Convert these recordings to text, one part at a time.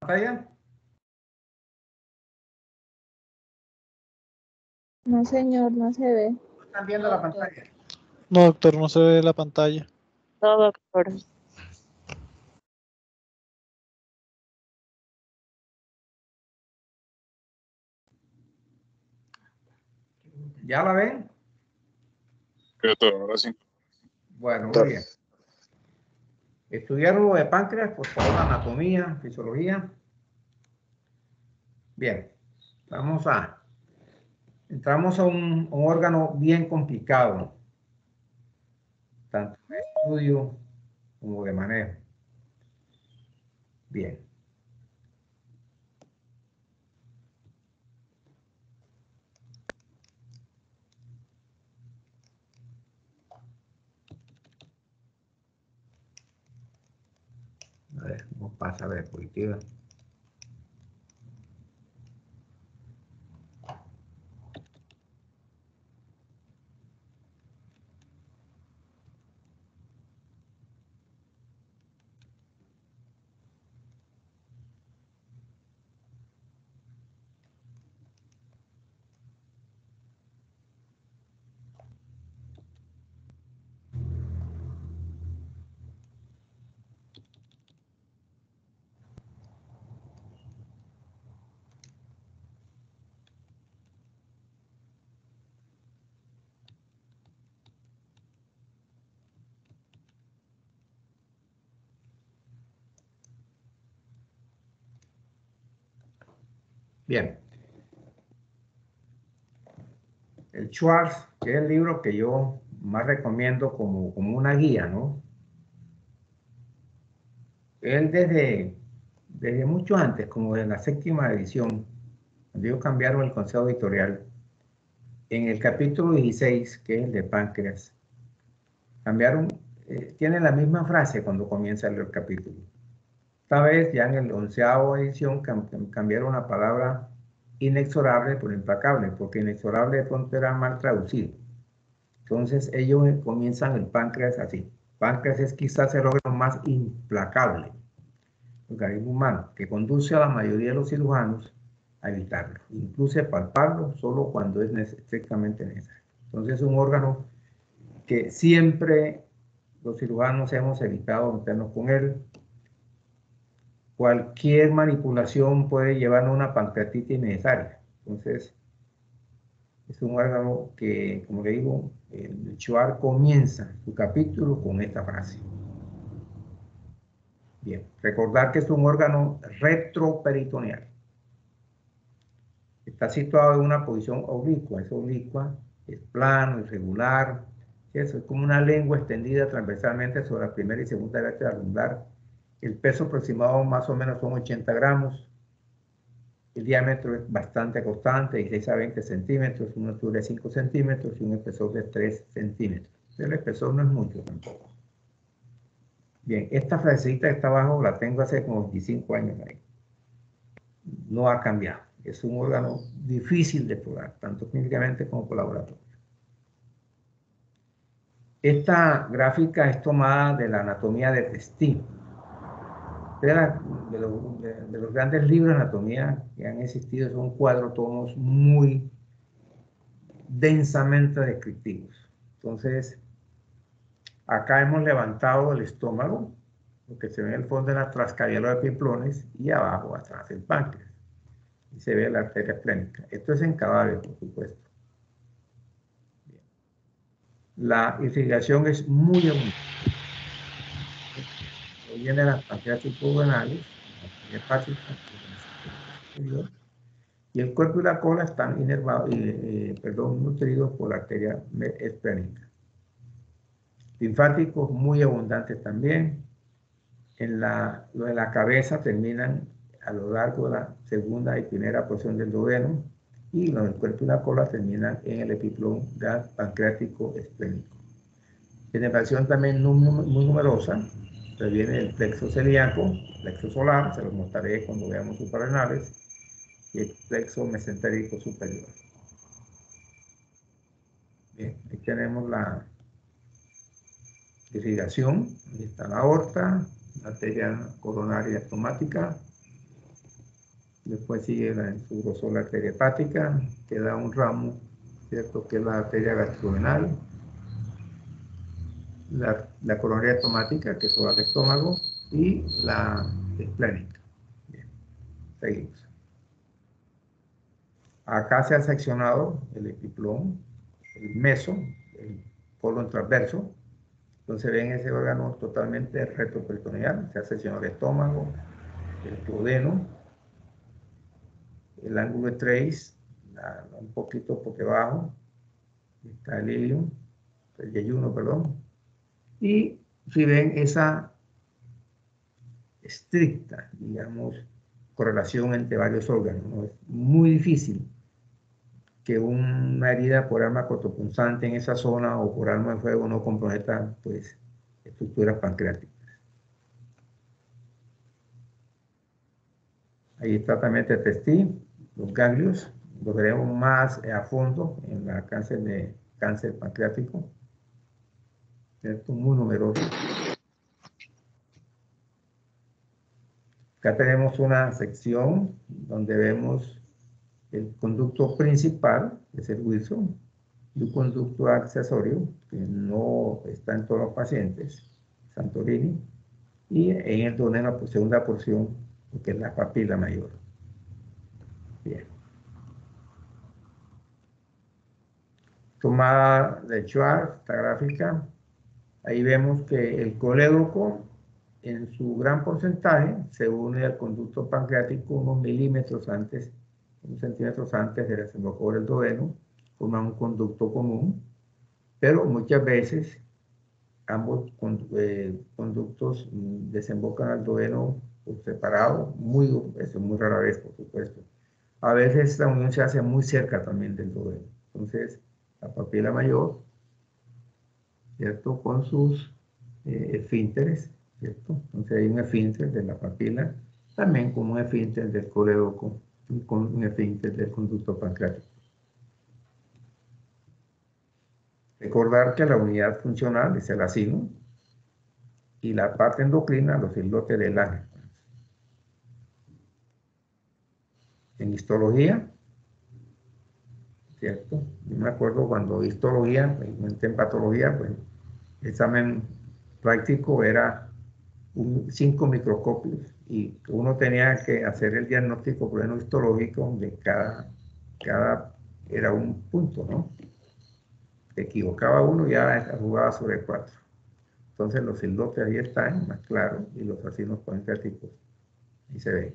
pantalla? No, señor, no se ve. ¿Están viendo la pantalla? No, doctor, no se ve la pantalla. No, doctor. ¿Ya la ven? Sí, doctor, ahora sí. Bueno, muy bien. ¿Estudiaron lo de páncreas? Por favor, anatomía, fisiología. Bien, entramos a un órgano bien complicado, tanto de estudio como de manejo. Bien. A ver, ¿cómo pasa la diapositiva? Bien. El Schwartz, que es el libro que yo más recomiendo como una guía, ¿no? Él desde mucho antes, como de la 7ª edición, cuando ellos cambiaron el consejo editorial, en el capítulo 16, que es el de páncreas, cambiaron, tiene la misma frase cuando comienza el capítulo. Esta vez, ya en el 11ª edición, cambiaron la palabra inexorable por implacable, porque inexorable de pronto era mal traducido. Entonces, ellos comienzan el páncreas así. Páncreas es quizás el órgano más implacable del organismo humano, que conduce a la mayoría de los cirujanos a evitarlo, incluso palparlo solo cuando es estrictamente necesario. Entonces, es un órgano que siempre los cirujanos hemos evitado meternos con él. Cualquier manipulación puede llevar a una pancreatitis innecesaria. Entonces, es un órgano que, como le digo, el Schwartz comienza su capítulo con esta frase. Bien, recordar que es un órgano retroperitoneal. Está situado en una posición oblicua. Es oblicua, es plano, irregular. Eso es como una lengua extendida transversalmente sobre la primera y segunda vértebra lumbar. El peso aproximado más o menos son 80 gramos. El diámetro es bastante constante, 16 a 20 centímetros, una altura de 5 centímetros y un espesor de 3 centímetros. El espesor no es mucho tampoco. Bien, esta frasecita que está abajo la tengo hace como 25 años ahí. No ha cambiado. Es un órgano difícil de probar, tanto clínicamente como por laboratorio. Esta gráfica es tomada de la anatomía de Testin. De los grandes libros de anatomía que han existido, son 4 tomos muy densamente descriptivos. Entonces, acá hemos levantado el estómago, lo que se ve en el fondo de la trascayola de piplones, y abajo atrás el páncreas. Y se ve la arteria esplénica. Esto es en cadáver, por supuesto. Bien. La irrigación es muy abundante. Viene las pancreáticas renales, la hepática, y el cuerpo y la cola están nutridos por la arteria esplénica. Linfáticos muy abundantes también. Lo de la cabeza terminan a lo largo de la segunda y primera porción del duodeno, y lo del cuerpo y la cola terminan en el epiplón gas pancreático esplénico. Penetración también muy numerosa. Entonces viene el plexo celíaco, plexo solar, se los mostraré cuando veamos suprarrenales, y el plexo mesentérico superior. Bien, ahí tenemos la irrigación. Ahí está la aorta, la arteria coronaria estomática, Después sigue en su grosor la arteria hepática, queda un ramo, ¿cierto? Que es la arteria gastrorenal, la coronaria tomática, que es toda el estómago, y la esplénica. Bien, seguimos. Acá se ha seccionado el epiplón, el meso, el colon transverso. Entonces ven ese órgano totalmente retroperitoneal. Se ha seccionado el estómago, el duodeno, el ángulo de Trace, un poquito por debajo, está el ilium, el yeyuno, perdón. Y si ven esa estricta, digamos, correlación entre varios órganos, ¿no? Es muy difícil que una herida por arma cortopunzante en esa zona o por arma de fuego no comprometa, pues, estructuras pancreáticas. Ahí está también el testículo, los ganglios, lo veremos más a fondo en la cáncer pancreático, ¿cierto? Muy numeroso. Acá tenemos una sección donde vemos el conducto principal, que es el Wilson, y un conducto accesorio que no está en todos los pacientes, Santorini, y en el duodeno, pues, segunda porción, que es la papila mayor. Bien. Tomada de Schwarz, esta gráfica, ahí vemos que el colédoco, en su gran porcentaje, se une al conducto pancreático unos milímetros antes, unos centímetros antes del desemboco del duodeno, forma un conducto común, pero muchas veces ambos conductos desembocan al duodeno por separado, eso muy rara vez, por supuesto. A veces esta unión se hace muy cerca también del duodeno. Entonces, la papila mayor, ¿cierto? Con sus esfínteres, ¿cierto? Entonces hay un esfínter de la papila, también como un esfínter del colédoco, con un esfínter del conducto pancreático. Recordar que la unidad funcional es el acino y la parte endocrina, los islotes del ángel. En histología, ¿cierto? Yo me acuerdo cuando histología, en patología, pues el examen práctico era 5 microscopios y uno tenía que hacer el diagnóstico por ejemplo histológico de cada era un punto, ¿no? Se equivocaba uno y ya jugaba sobre 4. Entonces los islotes ahí están más claros y los acinos pancreáticos ahí se ven.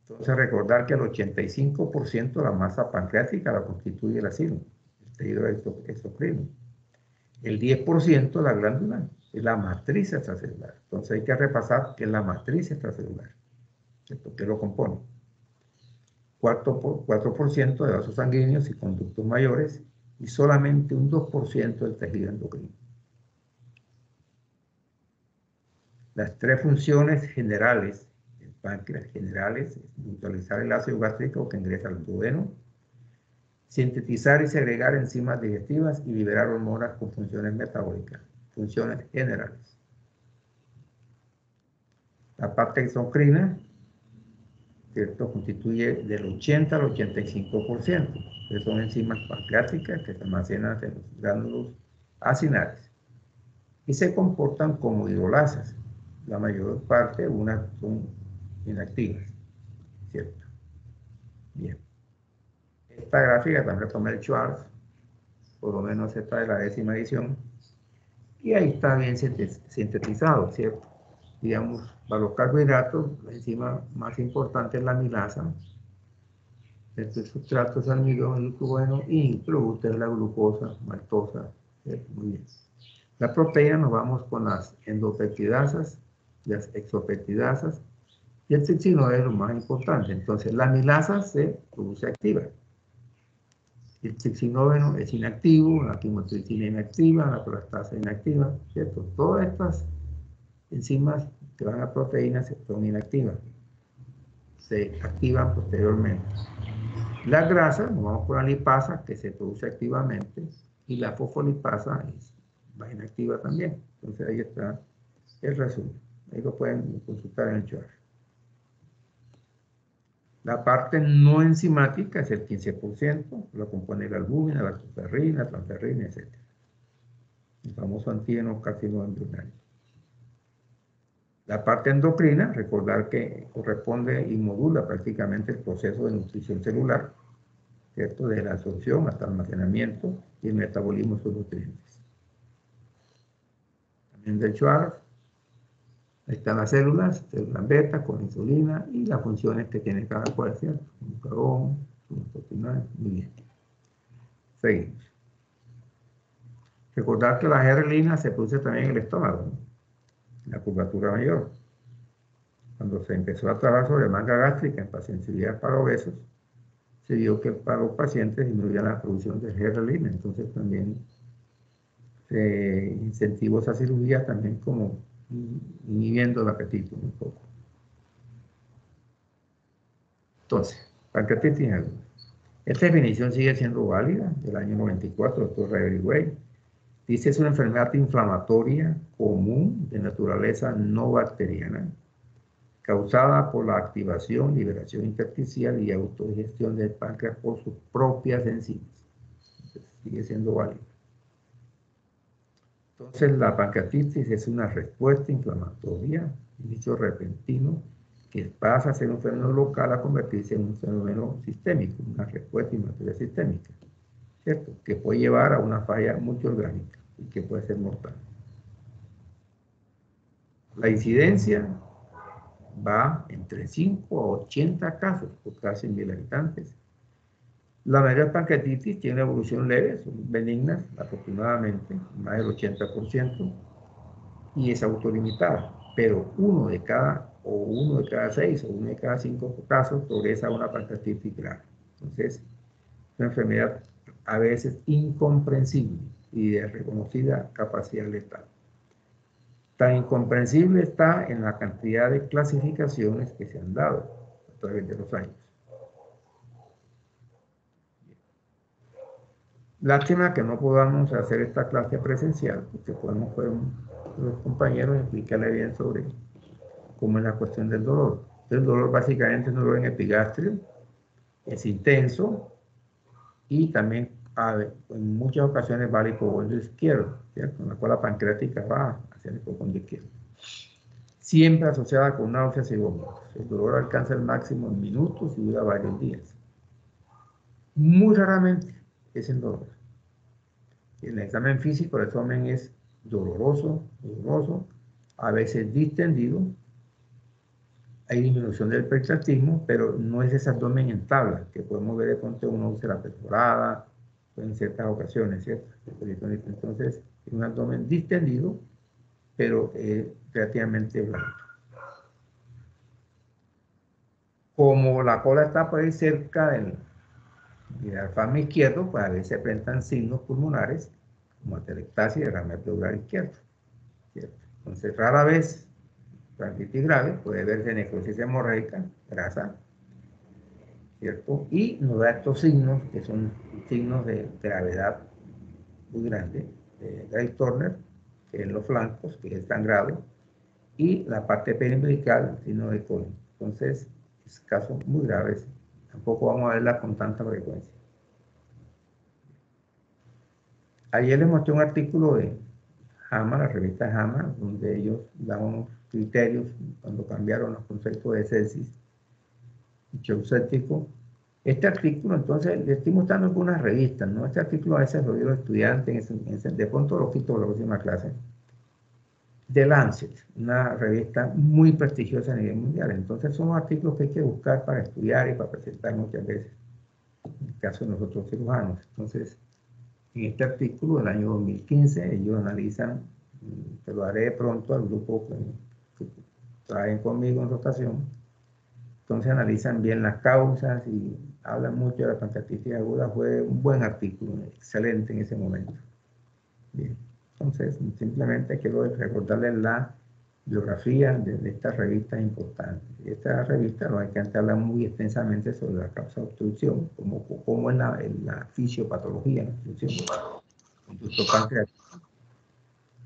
Entonces recordar que el 85% de la masa pancreática la constituye el acino, el tejido exocrino. El 10% de la glándula es la matriz extracelular. Entonces hay que repasar qué es la matriz extracelular, ¿cierto? ¿Qué lo compone? 4% de vasos sanguíneos y conductos mayores y solamente un 2% del tejido endocrino. Las 3 funciones generales del páncreas generales es neutralizar el ácido gástrico que ingresa al duodeno, sintetizar y segregar enzimas digestivas y liberar hormonas con funciones metabólicas, funciones generales. La parte exocrina, ¿cierto? Constituye del 80 al 85%, que son enzimas pancreáticas que se almacenan en los gránulos acinares y se comportan como hidrolasas. La mayor parte, unas son inactivas, ¿cierto? Bien. Esta gráfica también la tomé el Schwarz, por lo menos esta de la 10ª edición, y ahí está bien sintetizado, ¿cierto? Digamos, para los carbohidratos, la enzima más importante es la amilasa. Este sustrato es almidón y glucógeno y produce la glucosa, maltosa, ¿cierto? Muy bien. La proteína nos vamos con las endopeptidasas, las exopeptidasas, y el citrinoide es lo más importante. Entonces, la amilasa se produce activa. El citrinoveno es inactivo, la quimotripsina inactiva, la prolactasa inactiva, ¿cierto? Todas estas enzimas que van a proteínas son inactivas. Se activan posteriormente. La grasa, nos vamos con la lipasa, que se produce activamente, y la fosfolipasa va inactiva también. Entonces ahí está el resumen. Ahí lo pueden consultar en el chart. La parte no enzimática es el 15%, lo compone la albúmina, la lactoferrina, transferrina, etc. El famoso antígeno carcinoma embrionario. La parte endocrina, recordar que corresponde y modula prácticamente el proceso de nutrición celular, ¿cierto? Desde la absorción hasta el almacenamiento y el metabolismo de sus nutrientes. También del Schwartz, ahí están las células beta con insulina y las funciones que tiene cada cual, ¿cierto? Un carbón, un proteína, muy bien. Seguimos. Recordar que la gerelina se produce también en el estómago, ¿no? La curvatura mayor. Cuando se empezó a trabajar sobre manga gástrica en pacientes para obesos, se vio que para los pacientes disminuía la producción de gerelina, entonces también se incentivó esa cirugía también como inhibiendo el apetito un poco. Entonces, pancreatitis aguda. Esta definición sigue siendo válida, del año 94, doctor Ray. Dice es una enfermedad inflamatoria común de naturaleza no bacteriana, causada por la activación, liberación intersticial y autodigestión del páncreas por sus propias enzimas. Entonces, sigue siendo válido. Entonces, la pancreatitis es una respuesta inflamatoria, dicho repentino, que pasa a ser un fenómeno local a convertirse en un fenómeno sistémico, una respuesta inflamatoria sistémica, ¿cierto? Que puede llevar a una falla multiorgánica y que puede ser mortal. La incidencia va entre 5 a 80 casos por cada 100.000 habitantes. La mayoría de pancreatitis tiene una evolución leve, son benignas, afortunadamente, más del 80%, y es autolimitada, pero uno de cada 6 o uno de cada 5 casos progresa a una pancreatitis grave. Entonces, es una enfermedad a veces incomprensible y de reconocida capacidad letal. Tan incomprensible está en la cantidad de clasificaciones que se han dado a través de los años. Lástima que no podamos hacer esta clase presencial, porque podemos los compañeros explicarle bien sobre cómo es la cuestión del dolor. El dolor básicamente es un dolor en epigastrio, es intenso y también en muchas ocasiones va al hipogondio izquierdo, ¿cierto? Con la cual la pancreática va hacia el hipogondio izquierdo. Siempre asociada con náuseas y vómitos. El dolor alcanza el máximo en minutos y dura varios días. Muy raramente es el dolor. El examen físico, el abdomen es doloroso, a veces distendido. Hay disminución del peritrantismo, pero no es ese abdomen en tabla, que podemos ver de pronto una úlcera perforada, en ciertas ocasiones, ¿cierto? Entonces, es un abdomen distendido, pero relativamente blanco. Como la cola está por ahí cerca del diafragma izquierdo, pues a veces se presentan signos pulmonares, como atelectasia y derrame pleural izquierdo, ¿cierto? Entonces, rara vez, pancreatitis grave, puede verse necrosis hemorrágica, grasa, ¿cierto? Y nos da estos signos, que son signos de gravedad muy grande, de Gray Turner, que en los flancos, que es sangrado, y la parte periumbilical, el signo de Colin. Entonces, es casos muy graves, tampoco vamos a verla con tanta frecuencia. Ayer les mostré un artículo de JAMA, la revista JAMA, donde ellos dan unos criterios cuando cambiaron los conceptos de sepsis y shock séptico. Este artículo, entonces, le estoy mostrando algunas revistas, ¿no? Este artículo a veces lo dio los estudiantes, de pronto lo quito la próxima clase. The Lancet, una revista muy prestigiosa a nivel mundial. Entonces, son artículos que hay que buscar para estudiar y para presentar muchas veces, en el caso de nosotros cirujanos. Entonces, en este artículo del año 2015, ellos analizan, te lo haré pronto al grupo que traen conmigo en rotación. Entonces analizan bien las causas y hablan mucho de la pancreatitis aguda. Fue un buen artículo, excelente en ese momento. Bien. Entonces, simplemente quiero recordarles la biografía de esta revista importante. Esta revista, lógicamente, habla muy extensamente sobre la causa de obstrucción, cómo es la fisiopatología de la obstrucción, conducto pancreático,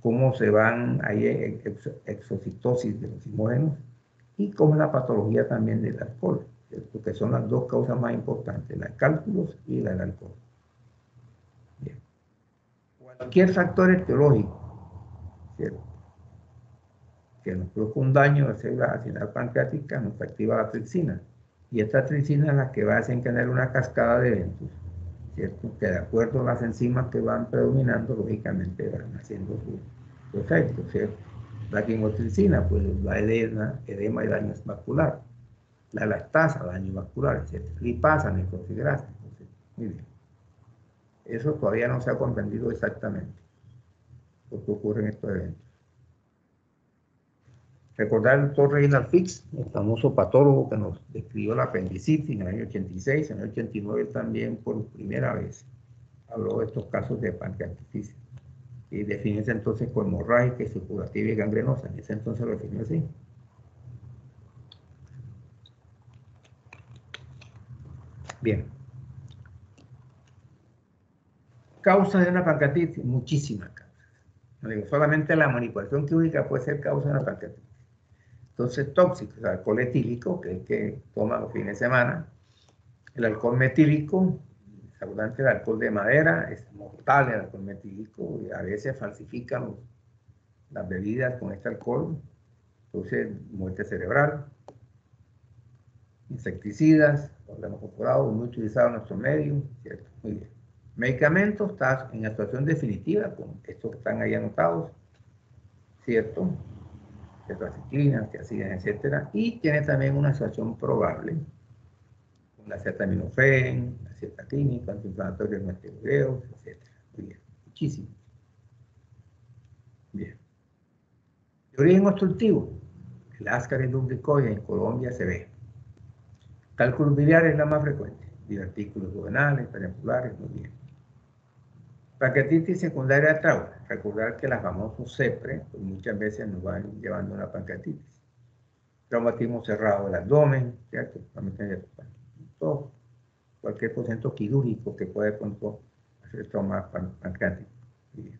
cómo se van ahí exocitosis de los lacrimógenos y cómo es la patología también del alcohol, ¿cierto? Que son las dos causas más importantes, los cálculos y la del alcohol. Bien. Cualquier factor etiológico, ¿cierto?, que nos produzca un daño de células acinal pancreática, nos activa la tripsina. Y esta tripsina es la que va a desencadenar una cascada de eventos, ¿cierto?, que de acuerdo a las enzimas que van predominando, lógicamente van haciendo su efecto, ¿cierto? La quimotripsina, pues la edema y daño vascular. La lactasa, daño vascular, etc. Lipasa, necrofibrasa. Muy bien. Eso todavía no se ha comprendido exactamente por qué ocurren estos eventos. Recordar al doctor Reginald Fix, el famoso patólogo que nos describió la apendicitis en el año 86, en el 89 también por primera vez habló de estos casos de pancreatitis y define ese entonces como hemorrágica, supurativa y gangrenosa. En ese entonces lo definió así. Bien. Causas de una pancreatitis, muchísimas causas. No digo, solamente la manipulación quirúrgica puede ser causa de una pancreatitis. Entonces, tóxicos, el alcohol etílico, que es el que toma los fines de semana, el alcohol metílico, seguramente el alcohol de madera, es mortal el alcohol metílico, y a veces falsifican las bebidas con este alcohol, entonces muerte cerebral, insecticidas, órganos corporados, muy utilizados en nuestro medio, ¿cierto? Muy bien. Medicamentos, está en actuación definitiva, con estos que están ahí anotados, ¿cierto? Tetracyclinas, tiazinas, etcétera, y tiene también una asociación probable con la acetaminofén, la acetaclínica, antiinflamatorios no esteroideos, etcétera. Muy bien, muchísimo. Bien. De origen obstructivo, el Ascaris lumbricoides en Colombia se ve. Cálculos biliares es la más frecuente, divertículos duodenales, periampulares, muy bien. Pancreatitis secundaria de trauma. Recordar que las famosas CEPRE pues muchas veces nos van llevando a una pancreatitis. Traumatismo cerrado del abdomen, ¿cierto? Todo, cualquier procedimiento quirúrgico que puede pronto hacer trauma pancreático. Bien.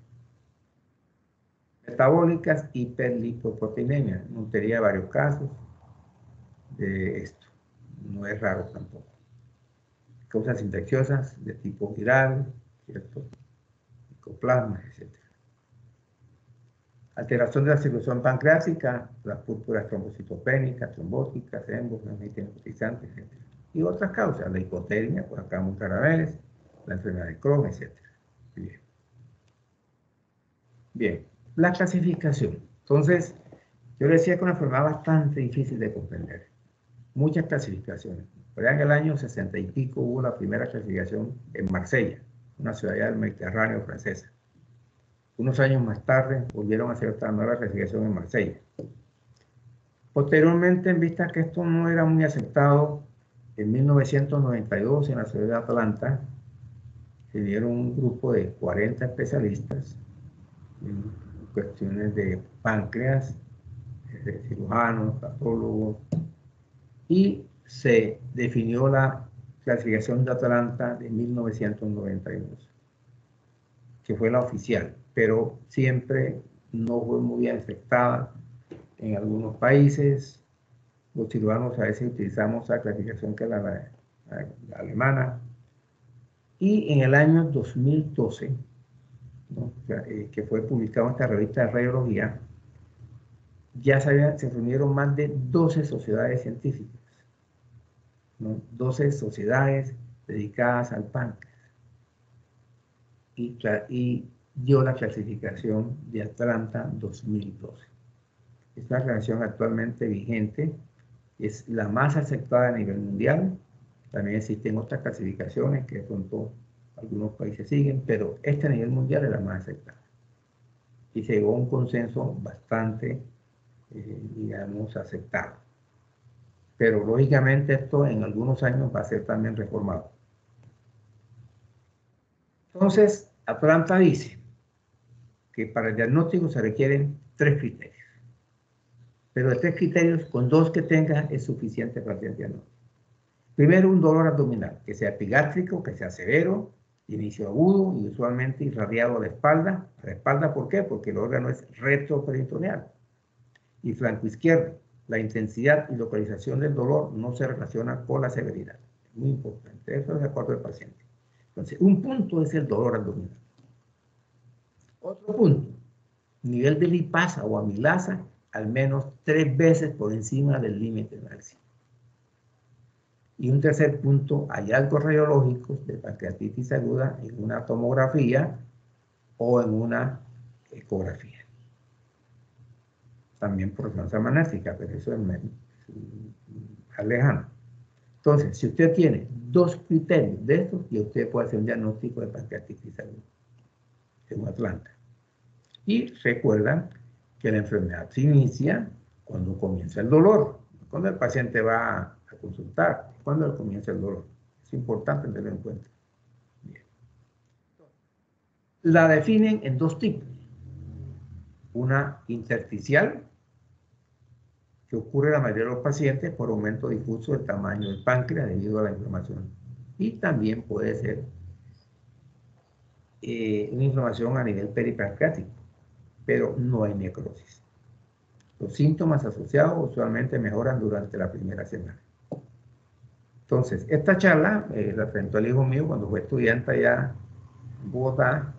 Metabólicas, hiperlipoproteinemia. Montería varios casos de esto. No es raro tampoco. Causas infecciosas de tipo viral, ¿cierto? Micoplasmas, etc. Alteración de la circulación pancreática, las púrpuras trombocitopénicas, trombóticas, embos, necrotizantes, etc. Y otras causas, la hipotermia, por acá muy rara vez, la enfermedad de Crohn, etc. Bien. Bien, la clasificación. Entonces, yo le decía que una enfermedad bastante difícil de comprender. Muchas clasificaciones. Por allá en el año 60 y pico hubo la primera clasificación en Marsella, una ciudad del Mediterráneo francesa. Unos años más tarde volvieron a hacer esta nueva clasificación en Marsella. Posteriormente, en vista que esto no era muy aceptado, en 1992 en la ciudad de Atlanta se dieron un grupo de 40 especialistas en cuestiones de páncreas, de cirujanos, patólogos, y se definió la clasificación de Atlanta de 1992, que fue la oficial, pero siempre no fue muy bien aceptada en algunos países. Los cirujanos a veces utilizamos la clasificación que es la alemana. Y en el año 2012, ¿no? Que fue publicado en esta revista de radiología, ya se reunieron más de 12 sociedades científicas, ¿no? 12 sociedades dedicadas al páncreas. Y dio la clasificación de Atlanta 2012. Esta relación actualmente vigente es la más aceptada a nivel mundial. También existen otras clasificaciones que de pronto algunos países siguen, pero esta a nivel mundial es la más aceptada. Y se llegó a un consenso bastante, digamos, aceptado. Pero lógicamente esto en algunos años va a ser también reformado. Entonces, Atlanta dice que para el diagnóstico se requieren 3 criterios. Pero de 3 criterios, con 2 que tengas es suficiente para el diagnóstico. Primero, un dolor abdominal, que sea epigástrico, que sea severo, inicio agudo y usualmente irradiado a la espalda. ¿A la espalda por qué? Porque el órgano es retroperitoneal. Y flanco izquierdo. La intensidad y localización del dolor no se relaciona con la severidad. Es muy importante. Eso es de acuerdo al paciente. Entonces, un punto es el dolor abdominal. Otro punto, nivel de lipasa o amilasa al menos 3 veces por encima del límite máximo. Y un tercer punto, hallazgos radiológicos de pancreatitis aguda en una tomografía o en una ecografía. También por resonancia magnética, pero eso es menos lejano. Entonces, si usted tiene 2 criterios de estos, y usted puede hacer un diagnóstico de pancreatitis aguda en Atlanta. Y recuerdan que la enfermedad se inicia cuando comienza el dolor, cuando el paciente va a consultar, cuando comienza el dolor. Es importante tenerlo en cuenta. Bien. La definen en 2 tipos. Una intersticial, que ocurre en la mayoría de los pacientes por aumento difuso del tamaño del páncreas debido a la inflamación. Y también puede ser una inflamación a nivel peripancreático, pero no hay necrosis. Los síntomas asociados usualmente mejoran durante la primera semana. Entonces, esta charla la presentó el hijo mío cuando fue estudiante allá en Bogotá,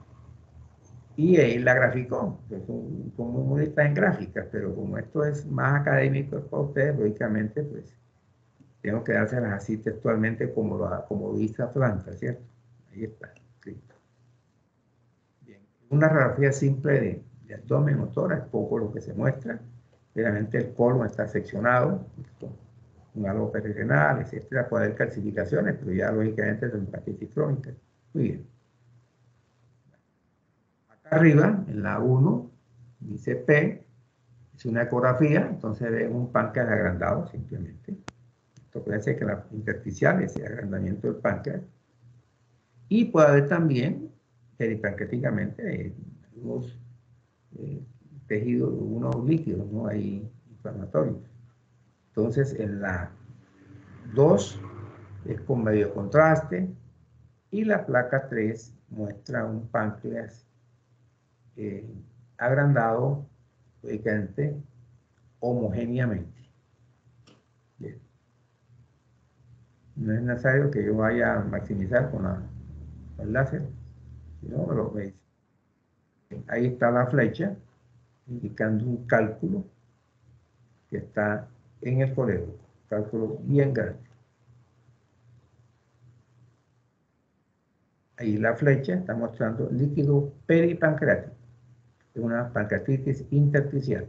y él la graficó. Son muy listas en gráficas, pero como esto es más académico para ustedes, lógicamente, pues tengo que dárselas así textualmente como dice Atlanta, ¿cierto? Ahí está escrito. Bien. Una radiografía simple de abdomen o tórax, es poco lo que se muestra. Realmente el colon está seccionado, un halo perirenal, etcétera. Puede haber calcificaciones, pero ya lógicamente es una hepatitis crónica. Muy bien. Acá arriba, en la 1, dice P, es una ecografía, entonces ve un páncreas agrandado simplemente. Esto puede ser que la intersticial es el agrandamiento del páncreas. Y puede haber también, peripancreáticamente, unos tejidos, unos líquidos, ¿no? Ahí inflamatorios. Entonces, en la 2 es con medio contraste y la placa 3 muestra un páncreas agrandado, lógicamente, homogéneamente. Bien. No es necesario que yo vaya a maximizar con el láser, sino lo veis. Ahí está la flecha indicando un cálculo que está en el colegio, cálculo bien grande. Ahí la flecha está mostrando líquido peripancreático, es una pancreatitis intersticial.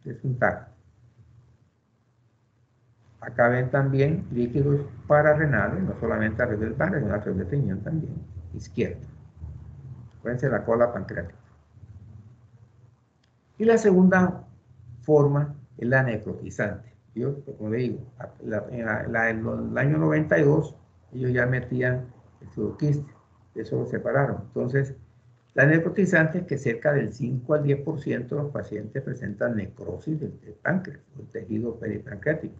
Es un TAC. Acá ven también líquidos pararrenales, no solamente a través del páncreas, sino a través del riñón también, izquierdo. Acuérdense la cola pancreática. Y la segunda forma es la necrotizante. Yo, como le digo, en el año 92, ellos ya metían el pseudoquiste, eso lo separaron. Entonces, la necrotizante es que cerca del 5 al 10% de los pacientes presentan necrosis del páncreas, del tejido peripancreático.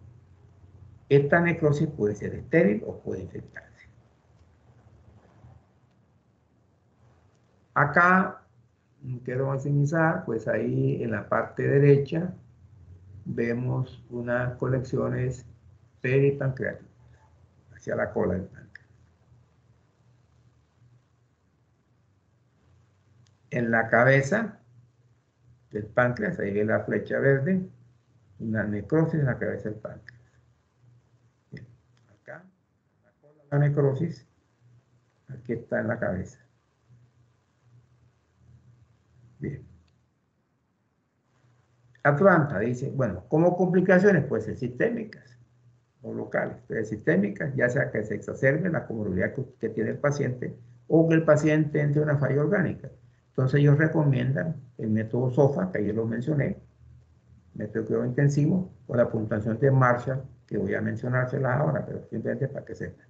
Esta necrosis puede ser estéril o puede infectarse. Acá quiero maximizar, pues ahí en la parte derecha vemos unas colecciones peripancreáticas hacia la cola del páncreas. En la cabeza del páncreas, ahí ve la flecha verde, una necrosis en la cabeza del páncreas. Bien. Acá, la cola de la necrosis, aquí está en la cabeza. Bien. Atlanta dice, bueno, como complicaciones pueden ser sistémicas o locales, pero sistémicas, ya sea que se exacerbe la comorbilidad que tiene el paciente o que el paciente entre una falla orgánica. Entonces ellos recomiendan el método SOFA, que ayer lo mencioné, método de cuidado intensivo, o la puntuación de Marshall, que voy a mencionárselas ahora, pero simplemente para que sepan.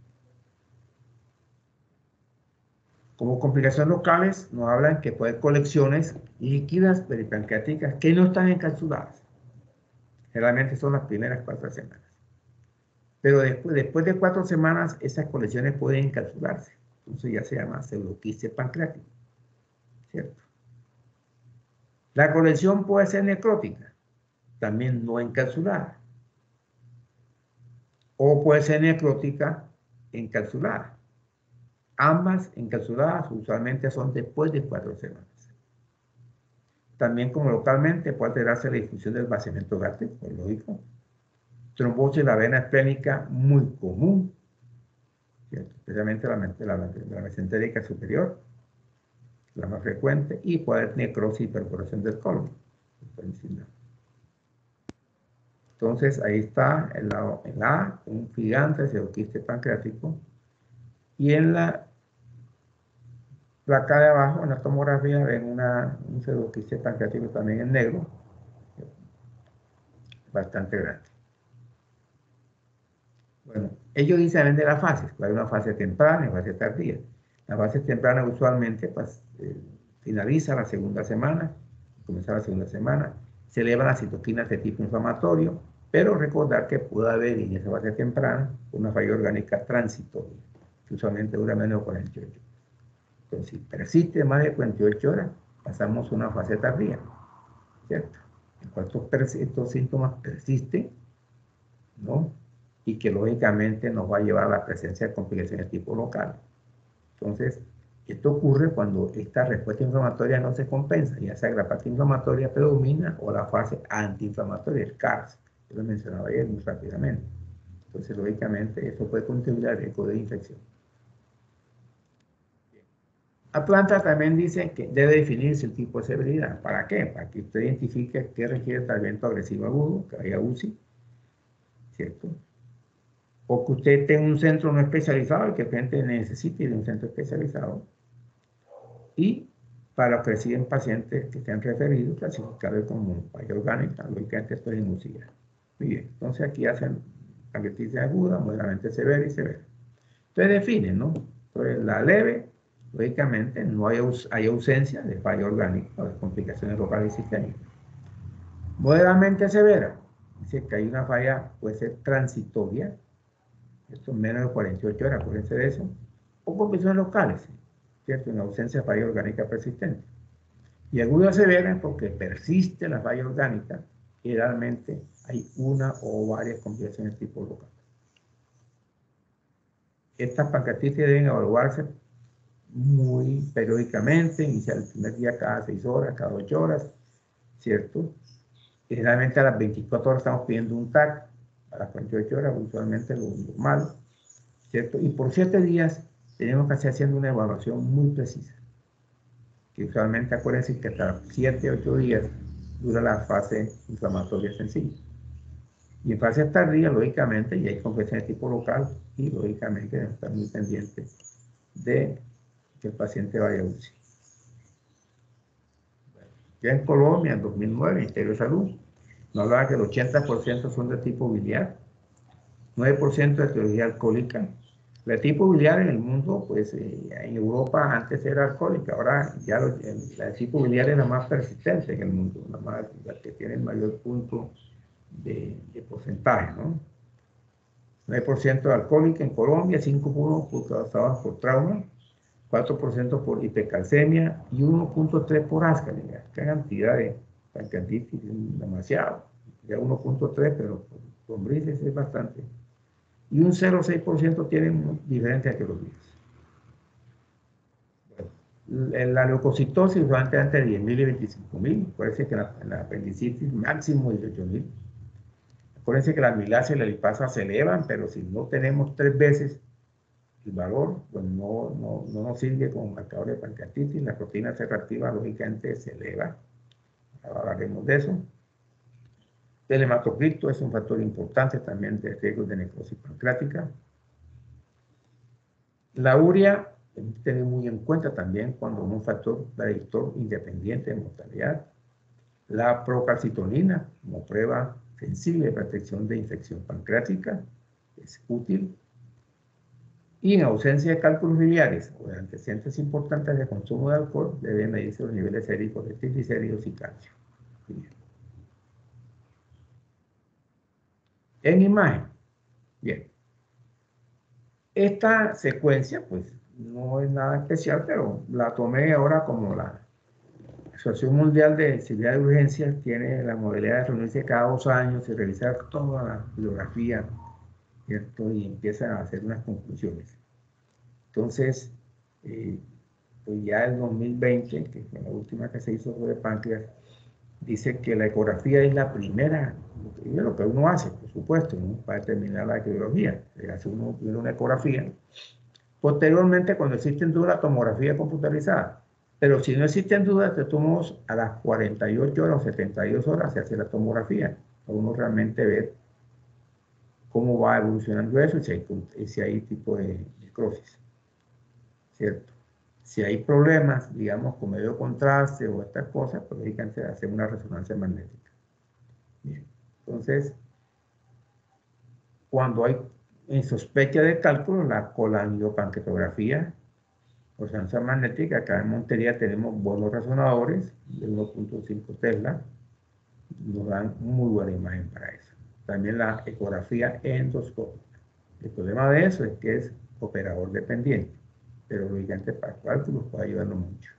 Como complicaciones locales, nos hablan que puede haber colecciones líquidas peripancreáticas que no están encapsuladas. Generalmente son las primeras 4 semanas. Pero después de 4 semanas, esas colecciones pueden encapsularse. Entonces ya se llama pseudoquiste pancreático, ¿cierto? La colección puede ser necrótica, también no encapsulada. O puede ser necrótica encapsulada. Ambas encapsuladas usualmente son después de 4 semanas. También como localmente puede alterarse la difusión del vaciamiento gástrico, lógico. Trombosis de la vena esplénica muy común, ¿cierto? Especialmente la mesentérica superior, la más frecuente, y puede haber necrosis y perforación del colon. Entonces ahí está el A, un gigante pseudoquiste pancreático, y en la placa de abajo, en la tomografía, ven un pseudoquiste pancreático también en negro, bastante grande. Bueno, ellos dicen de las fases, hay una fase temprana y una fase tardía. La fase temprana usualmente pues, finaliza la segunda semana, comienza la segunda semana, se elevan las citoquinas de tipo inflamatorio, pero recordar que puede haber en esa fase temprana una falla orgánica transitoria, que usualmente dura menos de 48 horas. Entonces, si persiste más de 48 horas, pasamos a una fase tardía, ¿cierto? En cuanto estos síntomas persisten, ¿no? Y que lógicamente nos va a llevar a la presencia de complicaciones tipo local. Entonces, esto ocurre cuando esta respuesta inflamatoria no se compensa, ya sea que la parte inflamatoria predomina o la fase antiinflamatoria, el CARS, yo lo mencionaba ayer muy rápidamente. Entonces, lógicamente, eso puede contribuir al riesgo de infección. Atlanta también dice que debe definirse el tipo de severidad. ¿Para qué? Para que usted identifique qué requiere tratamiento agresivo agudo, que haya UCI, ¿cierto? O que usted tenga un centro no especializado, el que la gente necesite de un centro especializado. Y para que reciben pacientes que estén referidos, clasificados como falla orgánica, lógicamente esto es en UCI. Muy bien, entonces aquí hacen pancreatitis aguda, moderadamente severa y severa. Entonces definen, ¿no? Entonces la leve, lógicamente no hay ausencia de falla orgánica o de complicaciones locales y sistémicas. Moderadamente severa, dice que hay una falla, puede ser transitoria, esto es menos de 48 horas, acuérdense de eso, o complicaciones locales, ¿cierto? En ausencia de falla orgánica persistente. Y aguda severa es porque persiste la falla orgánica y realmente hay una o varias complicaciones tipo local. Estas pancreatitis deben evaluarse muy periódicamente, iniciar el primer día cada 6 horas, cada 8 horas, ¿cierto? Y generalmente a las 24 horas estamos pidiendo un TAC, a las 48 horas usualmente lo normal, ¿cierto? Y por 7 días tenemos que hacer haciendo una evaluación muy precisa, que usualmente acuérdense que hasta 7 8 días dura la fase inflamatoria sencilla. Y en fase tardía, lógicamente, ya hay complicaciones de tipo local y lógicamente deben estar muy pendientes de que el paciente vaya a UCI. Ya en Colombia, en 2009, el Ministerio de Salud nos hablaba que el 80% son de tipo biliar, 9% de etiología alcohólica. La tipo biliar en el mundo, pues en Europa antes era alcohólica, ahora ya la tipo biliar es la más persistente en el mundo, la que tiene el mayor punto de porcentaje, ¿no? 9% alcohólica en Colombia, 5% causadas por trauma, 4% por hipercalcemia y 1.3 por ascaria. Qué cantidad de pancreatitis, demasiado. Ya 1.3, pero por lombrices es bastante. Y un 0.6% tienen diferentes etiologías. Bueno, la leucocitosis va entre 10.000 y 25.000. Parece que en la apendicitis máximo 18.000. Acuérdense que la amilasa y la lipasa se elevan, pero si no tenemos 3 veces el valor, pues no nos sirve como marcador de pancreatitis. La proteína C reactiva lógicamente se eleva. Ahora hablaremos de eso. El hematocrito es un factor importante también de riesgo de necrosis pancreática. La urea hay que tener muy en cuenta también cuando es un factor predictor independiente de mortalidad. La procalcitonina como prueba sensible de protección de infección pancreática es útil. Y en ausencia de cálculos biliares o de antecedentes importantes de consumo de alcohol, deben medirse los niveles séricos de triglicéridos y calcio. Bien. En imagen. Bien. Esta secuencia, pues, no es nada especial, pero la tomé ahora como la Asociación Mundial de Sensibilidad de Urgencias tiene la modalidad de reunirse cada 2 años y revisar toda la bibliografía, ¿cierto? Y empiezan a hacer unas conclusiones. Entonces, pues ya el 2020, que fue la última que se hizo sobre páncreas, dice que la ecografía es la primera, lo que uno hace, por supuesto, ¿no? Para determinar la etiología. Se hace uno primero una ecografía. Posteriormente, cuando existen dudas, la tomografía computarizada. Pero si no existen dudas, te tomamos a las 48 horas o 72 horas se hace la tomografía. Para uno realmente ver cómo va evolucionando eso y si hay tipo de necrosis. ¿Cierto? Si hay problemas, digamos, con medio contraste o estas cosas, pues lógicamente hacer una resonancia magnética. Bien. Entonces, cuando hay en sospecha de cálculo, la colaniopancreatografía o resonancia magnética, acá en Montería tenemos buenos resonadores de 1.5 Tesla, nos dan muy buena imagen para eso. También la ecografía endoscópica. El problema de eso es que es operador dependiente, pero lógicamente para cálculos puede ayudarnos mucho.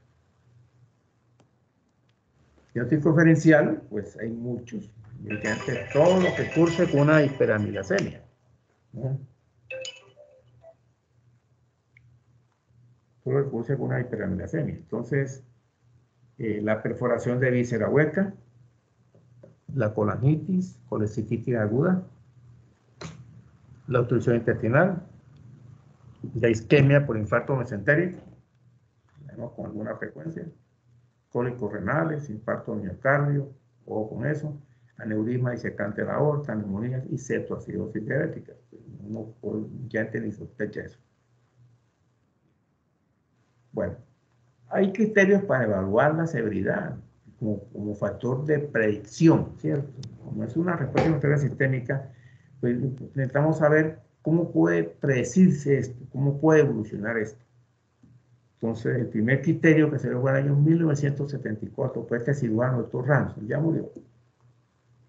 Diagnóstico diferencial, pues hay muchos. Lógicamente todo lo que curse con una hiperamilasemia, ¿no? Todo lo que curse con una hiperamilasemia. Entonces, la perforación de víscera hueca, la colangitis, colecistitis aguda, la obstrucción intestinal, la isquemia por infarto mesentérico, con alguna frecuencia, cólicos renales, infarto de miocardio, o con eso, aneurisma disecante de la aorta, neumonías y cetoacidosis diabética. No ya ni sospecha eso. Bueno, hay criterios para evaluar la severidad como factor de predicción, ¿cierto? Como es una respuesta inmunitaria sistémica, pues necesitamos saber cómo puede predecirse esto, cómo puede evolucionar esto. Entonces, el primer criterio que se dio fue en el año 1974 fue este cirujano, doctor Ransom, ya murió,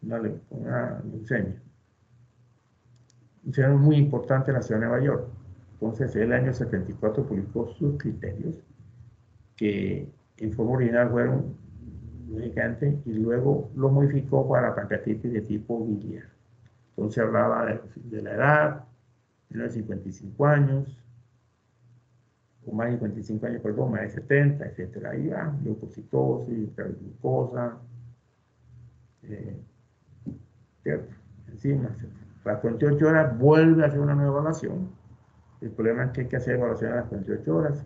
una leucemia. Un cirujano muy importante en la ciudad de Nueva York. Entonces, en el año 74 publicó sus criterios, que en forma original fueron gigantes, y luego lo modificó para la pancreatitis de tipo biliar. Entonces, hablaba de la edad, de 55 años, o más de 55 años, perdón, más de 70, etcétera. Ahí va, leucocitosis, hiperglucosa, enzimas, etcétera. A las 48 horas vuelve a hacer una nueva evaluación. El problema es que hay que hacer evaluación a las 48 horas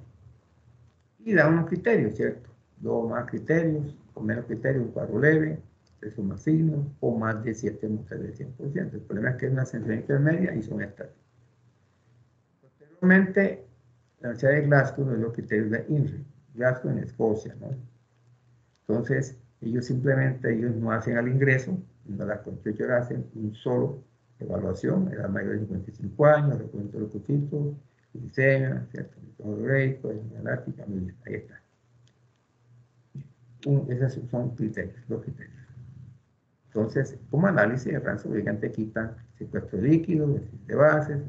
y da unos criterios, ¿cierto? 2 más criterios, o menos criterios, un cuadro leve, peso más signos, o más de 7 muestras del 100%. El problema es que es una sensación intermedia y son estáticos. Posteriormente, la Universidad de Glasgow de los criterios de INRI, Glasgow en Escocia, ¿no? Entonces, ellos no hacen al ingreso, no las 48 horas hacen un solo evaluación, edad mayor de 55 años, recuento de leucocitos, glicemia, ¿cierto? Método greico, elástica, muy bien, ahí está. Esos son criterios, los criterios. Entonces, como análisis de Ransom, obviamente quitan secuestro de líquidos, de bases,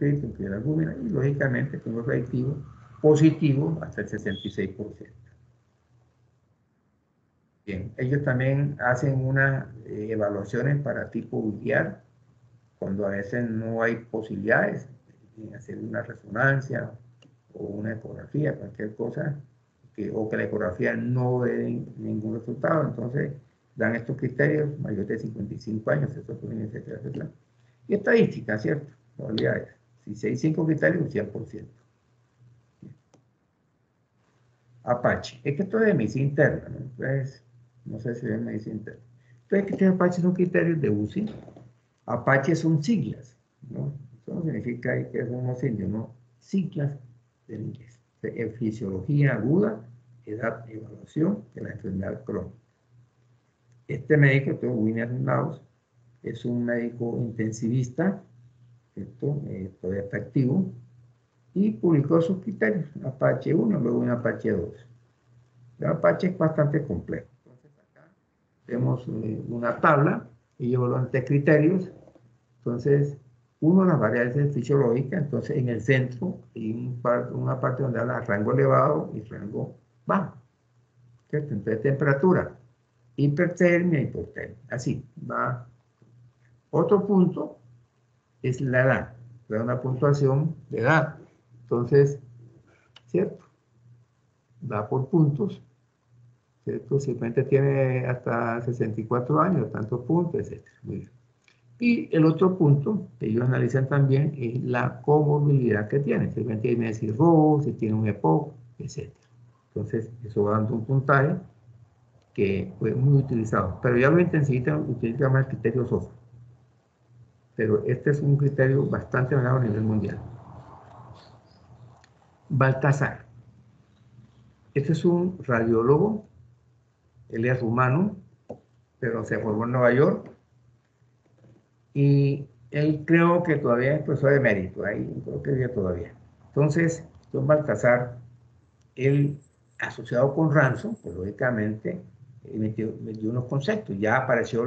incluye la albúmina, y lógicamente con un reactivo positivo hasta el 66%. Bien, ellos también hacen unas evaluaciones para tipo biliar, cuando a veces no hay posibilidades de hacer una resonancia o una ecografía, cualquier cosa, o que la ecografía no dé ningún resultado. Entonces, dan estos criterios, mayor de 55 años, etcétera, etcétera. Y estadística, ¿cierto? Probabilidades. Si hay 5 criterios, un 100%. Apache. Es que esto es de medicina interna, ¿no? Entonces, no sé si es medicina interna. Entonces, ¿qué Apache son criterios de UCI? Apache son siglas, ¿no? Eso no significa que es homocidio, ¿no? Siglas del inglés. Fisiología aguda, edad, evaluación de la enfermedad crónica. Este médico, doctor William Laus, es un médico intensivista, ¿cierto? Todavía está activo, y publicó sus criterios, Apache 1, luego un Apache 2. El Apache es bastante complejo. Entonces acá vemos una tabla y evalúan 3 criterios. Entonces, Uno, las variables fisiológicas. Entonces, en el centro hay una parte donde habla de rango elevado y rango bajo, ¿cierto? Entonces, temperatura, hipertermia, hipotermia. Así va. Otro punto es la edad. Da una puntuación de edad. Entonces, ¿cierto? Da por puntos. ¿Cierto? Si el paciente tiene hasta 64 años, tantos puntos, etc. Muy bien. Y el otro punto que ellos analizan también es la comorbilidad que tiene. Si el paciente tiene cirrosis, si tiene un EPOC, etc. Entonces, eso va dando un puntaje que fue muy utilizado. Pero ya lo utiliza más el criterio SOFA. Pero este es un criterio bastante manejado a nivel mundial. Baltasar. Este es un radiólogo. Él es rumano, pero se formó en Nueva York. Y él creo que todavía es profesor de mérito, ahí creo que vive todavía. Entonces, don Baltasar, él asociado con Ransom, pues lógicamente metió unos conceptos. Ya apareció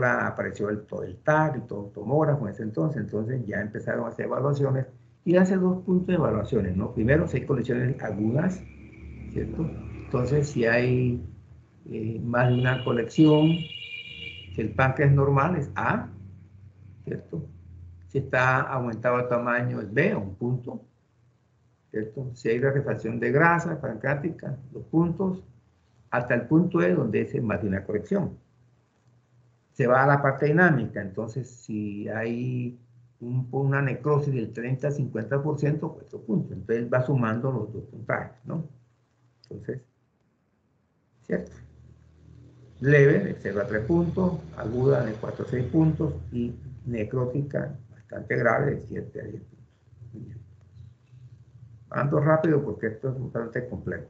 el TAC, el tomógrafo en ese entonces ya empezaron a hacer evaluaciones y hace dos puntos de evaluaciones, ¿no? Primero, si hay colecciones agudas, ¿cierto? Entonces, si hay más de una colección, si el páncreas normal es A, ¿cierto? Si está aumentado el tamaño es B, un punto, ¿cierto? Si hay refracción de grasa pancreática, los puntos, hasta el punto E donde es más de una colección. Se va a la parte dinámica, entonces si hay una necrosis del 30-50%, 4 puntos. Entonces va sumando los dos puntajes, ¿no? Entonces, ¿cierto? Leve de 0 a 3 puntos, aguda de 4 a 6 puntos y necrótica bastante grave de 7 a 10 puntos. Ando rápido porque esto es bastante complejo.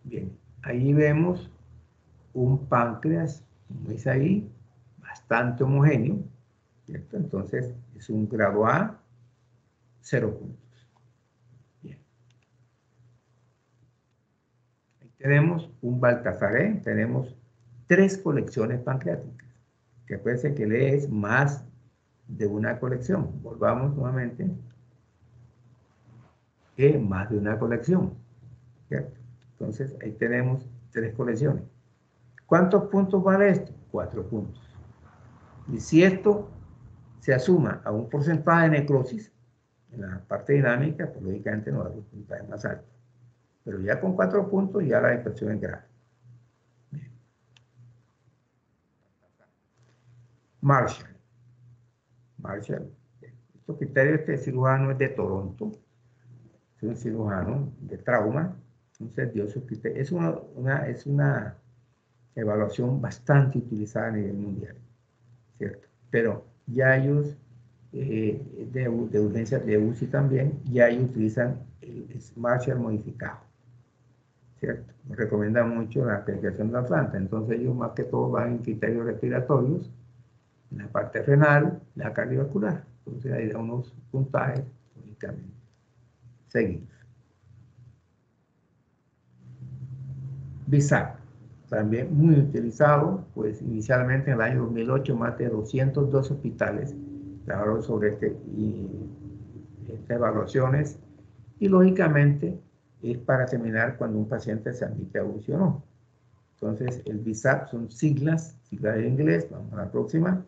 Bien, ahí vemos un páncreas, como dice ahí, bastante homogéneo, ¿cierto? Entonces es un grado A, 0 puntos. Bien. Ahí tenemos un Baltasaré, tenemos 3 colecciones pancreáticas, que puede ser que le es más de una colección. Volvamos nuevamente. Más de una colección, ¿cierto? Entonces ahí tenemos 3 colecciones. ¿Cuántos puntos vale esto? 4 puntos. Y si esto se asuma a un porcentaje de necrosis en la parte dinámica, pues lógicamente nos da un puntaje más alto. Pero ya con 4 puntos ya la infección es grave. Bien. Marshall. Estos criterios, este cirujano es de Toronto. Es un cirujano de trauma. Entonces dio sus criterios. Es una evaluación bastante utilizada a nivel mundial, ¿cierto? Pero ya ellos, de urgencia de UCI también, ya ellos utilizan el Marshall modificado, ¿cierto? Nos recomiendan mucho la aplicación de Atlanta, entonces ellos más que todo van en criterios respiratorios, en la parte renal, la cardiovascular, entonces ahí da unos puntajes, únicamente. Seguimos. BISAC, también muy utilizado, pues inicialmente en el año 2008 más de 202 hospitales trabajaron sobre estas evaluaciones y lógicamente es para determinar cuando un paciente se admite a UCI o no. Entonces el BISAC son siglas en inglés, vamos a la próxima.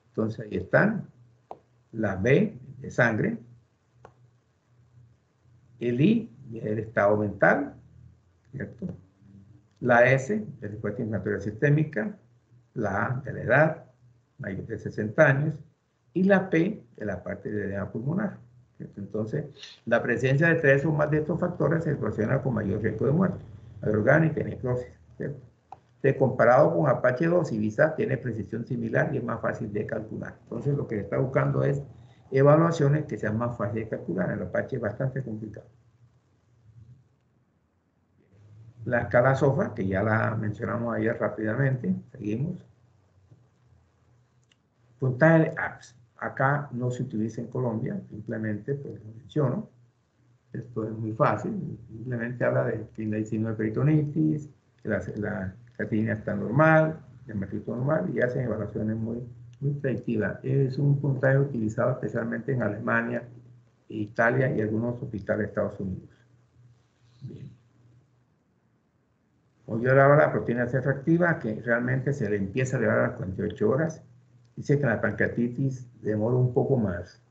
Entonces ahí están, la B de sangre, el I del estado mental, ¿cierto? La S de respuesta inflamatoria sistémica, la A de la edad, mayor de 60 años, y la P de la parte de edema pulmonar. ¿Cierto? Entonces, la presencia de 3 o más de estos factores se relaciona con mayor riesgo de muerte, orgánica y necrosis. ¿Cierto? Entonces, comparado con Apache 2 y VISAC, tiene precisión similar y es más fácil de calcular. Entonces, lo que se está buscando es evaluaciones que sean más fáciles de calcular. El Apache es bastante complicado. La escala SOFA, que ya la mencionamos ayer rápidamente, seguimos. Puntaje de APS. Acá no se utiliza en Colombia, simplemente pues lo menciono. Esto es muy fácil, simplemente habla de signo de peritonitis, que la creatinina está normal, el hematito normal, y hacen evaluaciones muy muy predictiva. Es un puntaje utilizado especialmente en Alemania, Italia y algunos hospitales de Estados Unidos. Bien. Hoy yo hablaba de la proteína C reactiva, que realmente se le empieza a elevar a las 48 horas. Dice que la pancreatitis demora un poco más,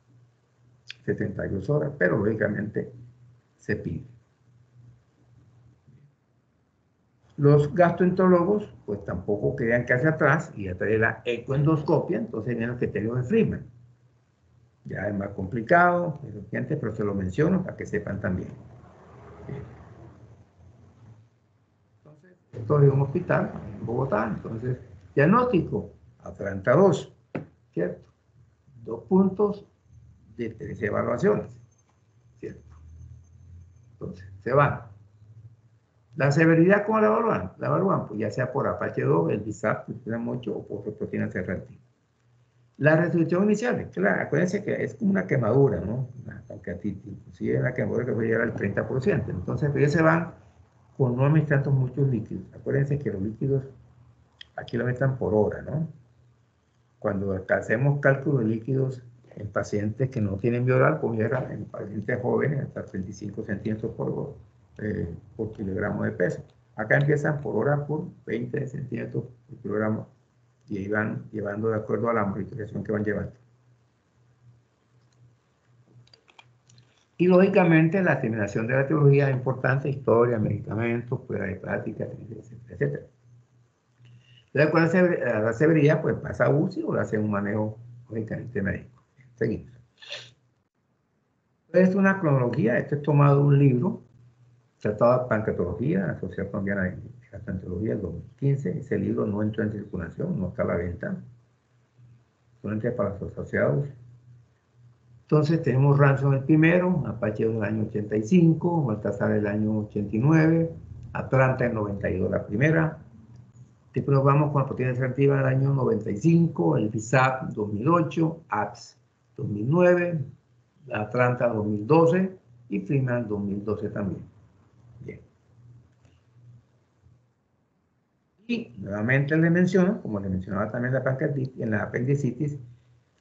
72 horas, pero lógicamente se pide. Los gastroenterólogos, pues tampoco querían que hacia atrás y a través de la ecoendoscopia, entonces viene el criterio de Freeman. Ya es más complicado, pero se lo menciono para que sepan también. Entonces, esto es un hospital en Bogotá, entonces, diagnóstico, Atlanta 2, ¿cierto? 2 puntos de 3 evaluaciones, ¿cierto? Entonces, se van. La severidad, ¿cómo la evalúan? La evalúan, pues ya sea por Apache 2, el BISAP, mucho, o por proteína C reactiva. La resolución inicial, claro, acuérdense que es como una quemadura, ¿no? Una pancreatitis, inclusive una quemadura que puede llegar al 30%. Entonces, ellos se van con no administrando muchos líquidos. Acuérdense que los líquidos aquí lo metan por hora, ¿no? Cuando hacemos cálculo de líquidos en pacientes que no tienen vía oral, como era en pacientes jóvenes, hasta 35 centímetros por kilogramo de peso. Acá empiezan por hora por 20 centímetros por kilogramo y ahí van llevando de acuerdo a la monitorización que van llevando. Y lógicamente la terminación de la etiología es importante, historia, medicamentos, prueba de práctica, etc. Entonces, con la severidad, pues pasa a UCI o le hace un manejo lógicamente médico. Seguimos. Entonces, es una cronología, esto es tomado de un libro, Tratado de Pancreatología, la Sociedad Colombiana de Gastroenterología, del 2015. Ese libro no entró en circulación, no está a la venta, solamente para los asociados. Entonces tenemos Ransom el primero, Apache del año 85, Baltasar el año 89, Atlanta el 92 la primera. Después nos vamos con la proteína reactiva del año 95, el BISAP 2008, APS 2009, Atlanta 2012 y Freeman 2012 también. Bien. Y nuevamente le menciono, como le mencionaba también la pancreatitis, en la apendicitis,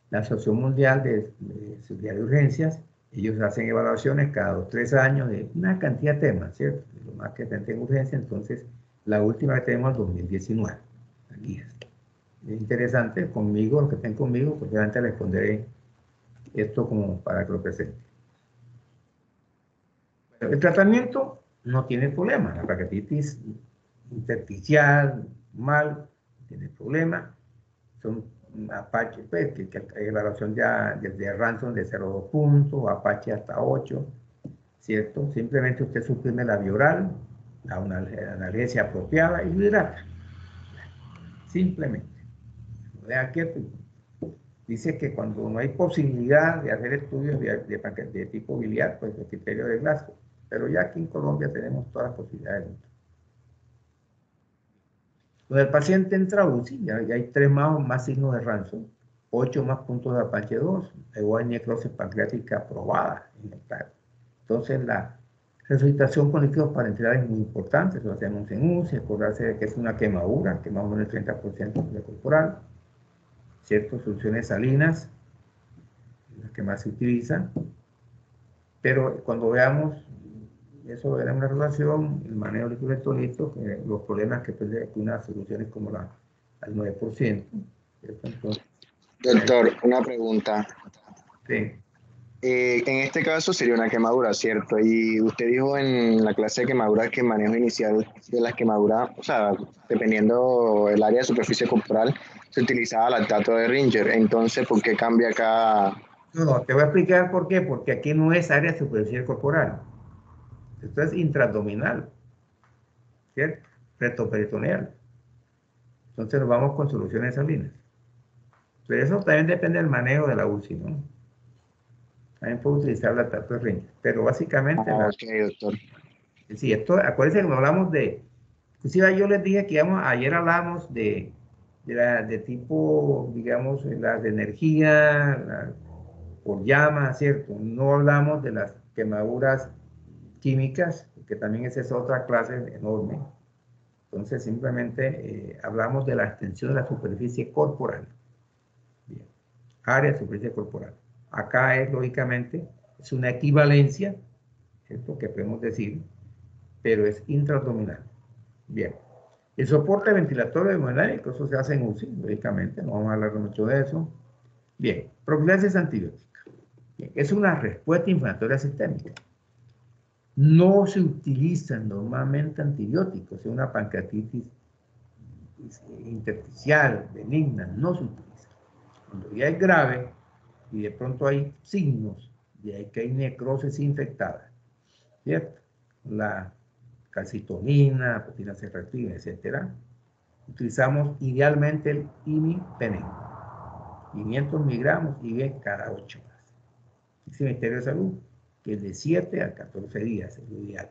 la Asociación Mundial de Seguridad de Urgencias, ellos hacen evaluaciones cada 2 o 3 años de una cantidad de temas, ¿cierto? Lo más que tengan urgencia, entonces la última que tenemos es 2019. Aquí es. Es interesante, conmigo, los que estén conmigo, pues antes les pondré esto como para que lo presente. Bueno, el tratamiento no tiene problema, la pancreatitis intersticial, mal, no tiene problema, son Apache, pues, que hay evaluación ya desde Ransom de 0,2 puntos, Apache hasta 8, ¿cierto? Simplemente usted suprime la vía oral, da una analgesia apropiada y lo hidrata. Simplemente. Lo deja quieto. Dice que cuando no hay posibilidad de hacer estudios de tipo biliar, pues el criterio de Glasgow. Pero ya aquí en Colombia tenemos todas las posibilidades. Cuando el paciente entra a UCI, ya hay 3 más signos de Ransom, 8 más puntos de Apache 2, luego hay necrosis pancreática probada en el TAC. Entonces, la resucitación con líquidos parenterales es muy importante, eso lo hacemos en UCI, acordarse de que es una quemadura, que más o menos el 30% de corporal, ciertas soluciones salinas, las que más se utilizan, pero cuando veamos eso era una relación, el manejo de electrolitos, los problemas que puede unas soluciones como al 9%. Entonces, doctor, una pregunta. Sí. En este caso sería una quemadura, ¿cierto? Y usted dijo en la clase de quemaduras que el manejo inicial de las quemaduras, o sea, dependiendo del área de superficie corporal, se utilizaba lactato de Ringer. Entonces, ¿por qué cambia acá? No, te voy a explicar por qué. Porque aquí no es área de superficie corporal. Esto es intraabdominal, ¿cierto? Rectoperitoneal. Entonces nos vamos con soluciones salinas. Pero eso también depende del manejo de la UCI, ¿no? También puedo utilizar lactato de Ringer. Pero básicamente... Ok, doctor. Sí, esto, acuérdense que no hablamos de... Inclusive yo les dije que ayer hablamos de tipo, digamos, las de energía, por llama, ¿cierto? No hablamos de las quemaduras químicas, que también esa es otra clase enorme. Entonces simplemente hablamos de la extensión de la superficie corporal. área de superficie corporal. Acá es, lógicamente, es una equivalencia, ¿cierto? Que podemos decir, pero es intraabdominal. Bien. El soporte ventilatorio hemodinámico, eso se hace en UCI, lógicamente, no vamos a hablar mucho de eso. Bien, profilaxis antibiótica. Bien, es una respuesta inflamatoria sistémica. No se utilizan normalmente antibióticos en una pancreatitis intersticial, benigna, no se utiliza. Cuando ya es grave y de pronto hay signos de que hay necrosis infectada, ¿cierto? La calcitonina, proteína C reactiva, etcétera, utilizamos idealmente el imipenem, 500 miligramos y bien cada 8 horas. Dice el Ministerio de Salud que es de 7 a 14 días es lo ideal.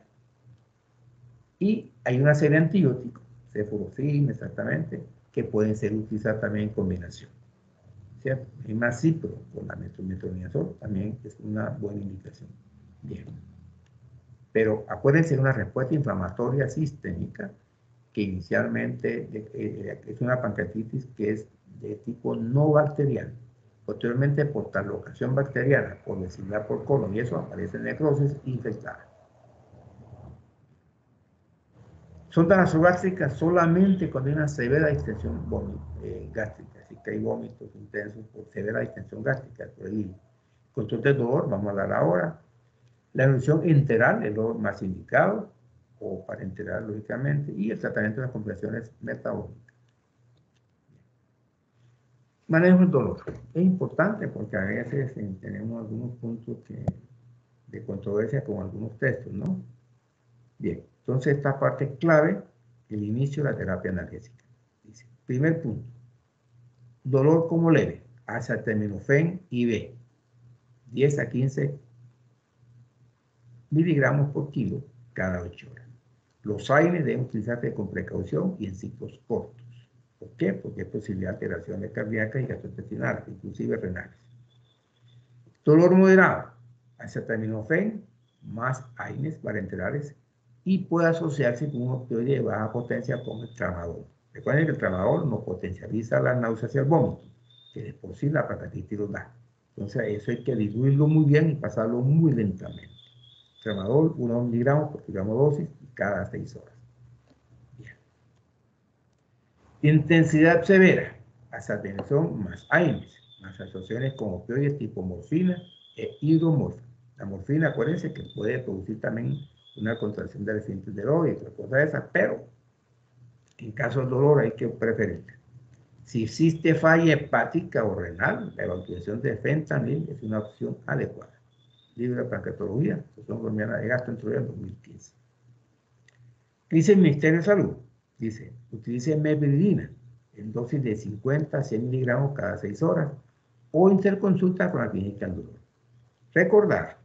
Y hay una serie de antibióticos, cefurofin exactamente, que pueden ser utilizados también en combinación, ¿cierto? El macipro con la metronidazol también es una buena indicación. Bien. Pero acuérdense, una respuesta inflamatoria sistémica que inicialmente es una pancreatitis que es de tipo no bacteriano. Posteriormente, por translocación bacteriana, por vesicidad por colon y eso, aparece necrosis infectada. Sonda nasogástrica solamente cuando hay una severa distensión gástrica, así que hay vómitos intensos por severa distensión gástrica. Por ahí. Control de dolor, vamos a hablar ahora. La evolución enteral es lo más indicado, o parenteral, lógicamente, y el tratamiento de las complicaciones metabólicas. Manejo del dolor. Es importante porque a veces tenemos algunos puntos de controversia con algunos textos, ¿no? Bien, entonces esta parte es clave, el inicio de la terapia analgésica. Dice, primer punto, dolor como leve, acetaminofén IV, 10 a 15 miligramos por kilo cada 8 horas. Los AINES deben utilizarse con precaución y en ciclos cortos. ¿Por qué? Porque hay posibilidad de alteraciones cardíacas y gastrointestinales, inclusive renales. Dolor moderado, acetaminofén más AINES parenterales y puede asociarse con un opioide de baja potencia como el tramadol. Recuerden que el tramadol no potencializa la náuseas y el vómito, que de por sí la pancreatitis lo da. Entonces eso hay que diluirlo muy bien y pasarlo muy lentamente. Tramadol, 1 miligramos por kilogramo dosis cada 6 horas. Bien. Intensidad severa, acetaminofén más AINES, más asociaciones con opioides tipo morfina e hidromorfina. La morfina, acuérdense que puede producir también una contracción del esfínter del ojo y otra cosa de esas, pero en caso de dolor hay que preferirla. Si existe falla hepática o renal, la evacuación de fentanil es una opción adecuada. Libro de Pancreatología, Asociación Colombiana de Gastroenterología 2015. Dice el Ministerio de Salud, dice, utilice meperidina en dosis de 50 a 100 miligramos cada 6 horas o interconsulta con la clínica del dolor. Recordar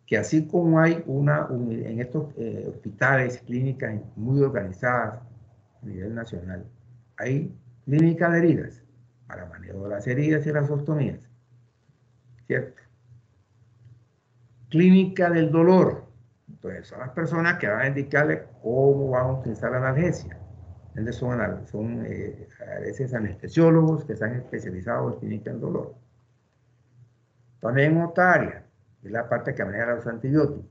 que así como hay en estos hospitales, clínicas muy organizadas a nivel nacional, hay clínicas de heridas para manejo de las heridas y las ostomías, ¿cierto? Clínica del dolor, entonces son las personas que van a indicarle cómo van a utilizar la analgesia. Entonces son a veces anestesiólogos que están especializados en clínica del dolor. También otra área, es la parte que maneja los antibióticos.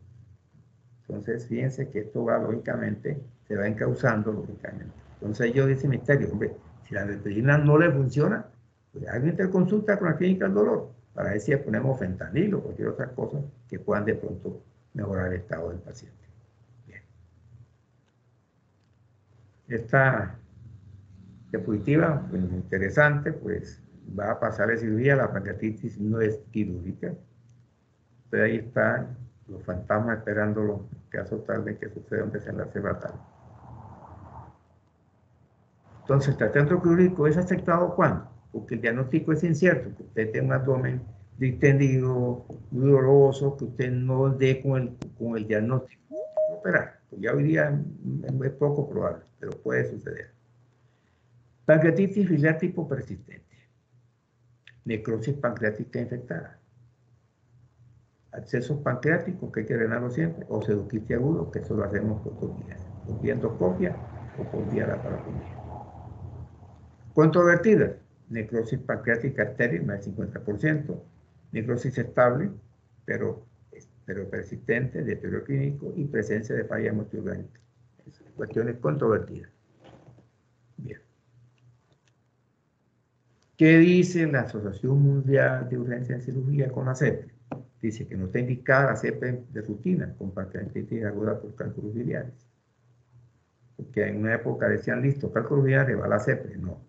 Entonces, fíjense que esto va, lógicamente, se va encauzando, lógicamente. Entonces, yo dice Ministerio, hombre, si la meperidina no le funciona, pues haga interconsulta con la clínica del dolor, para ver si le ponemos fentanil o cualquier otra cosa que puedan de pronto mejorar el estado del paciente. Bien. Esta diapositiva, pues, interesante, pues, va a pasar de cirugía, la pancreatitis no es quirúrgica. Entonces ahí están los fantasmas esperando los casos tal de que suceda un desenlace fatal. Entonces el tratamiento quirúrgico es aceptado ¿cuándo? Porque el diagnóstico es incierto, que usted tenga un abdomen distendido, muy doloroso, que usted no dé con el diagnóstico. Operar, pues ya hoy día es poco probable, pero puede suceder. Pancreatitis biliar tipo persistente. Necrosis pancreática infectada. Acceso pancreático, que hay que drenarlo siempre, o seduquitis agudo, que eso lo hacemos por 2 días, por vía endoscopia o por vía laparoscopia. Controvertidas, necrosis pancreática estéril, más del 50%, necrosis estable, pero persistente, deterioro clínico y presencia de falla multiorgánica. Cuestiones controvertidas. Bien. ¿Qué dice la Asociación Mundial de Urgencia en Cirugía con la CEPRE? Dice que no está indicada la CEPRE de rutina con pancreatitis aguda por cálculos biliares. Porque en una época decían, listo, cálculos biliares, va la CEPRE. No.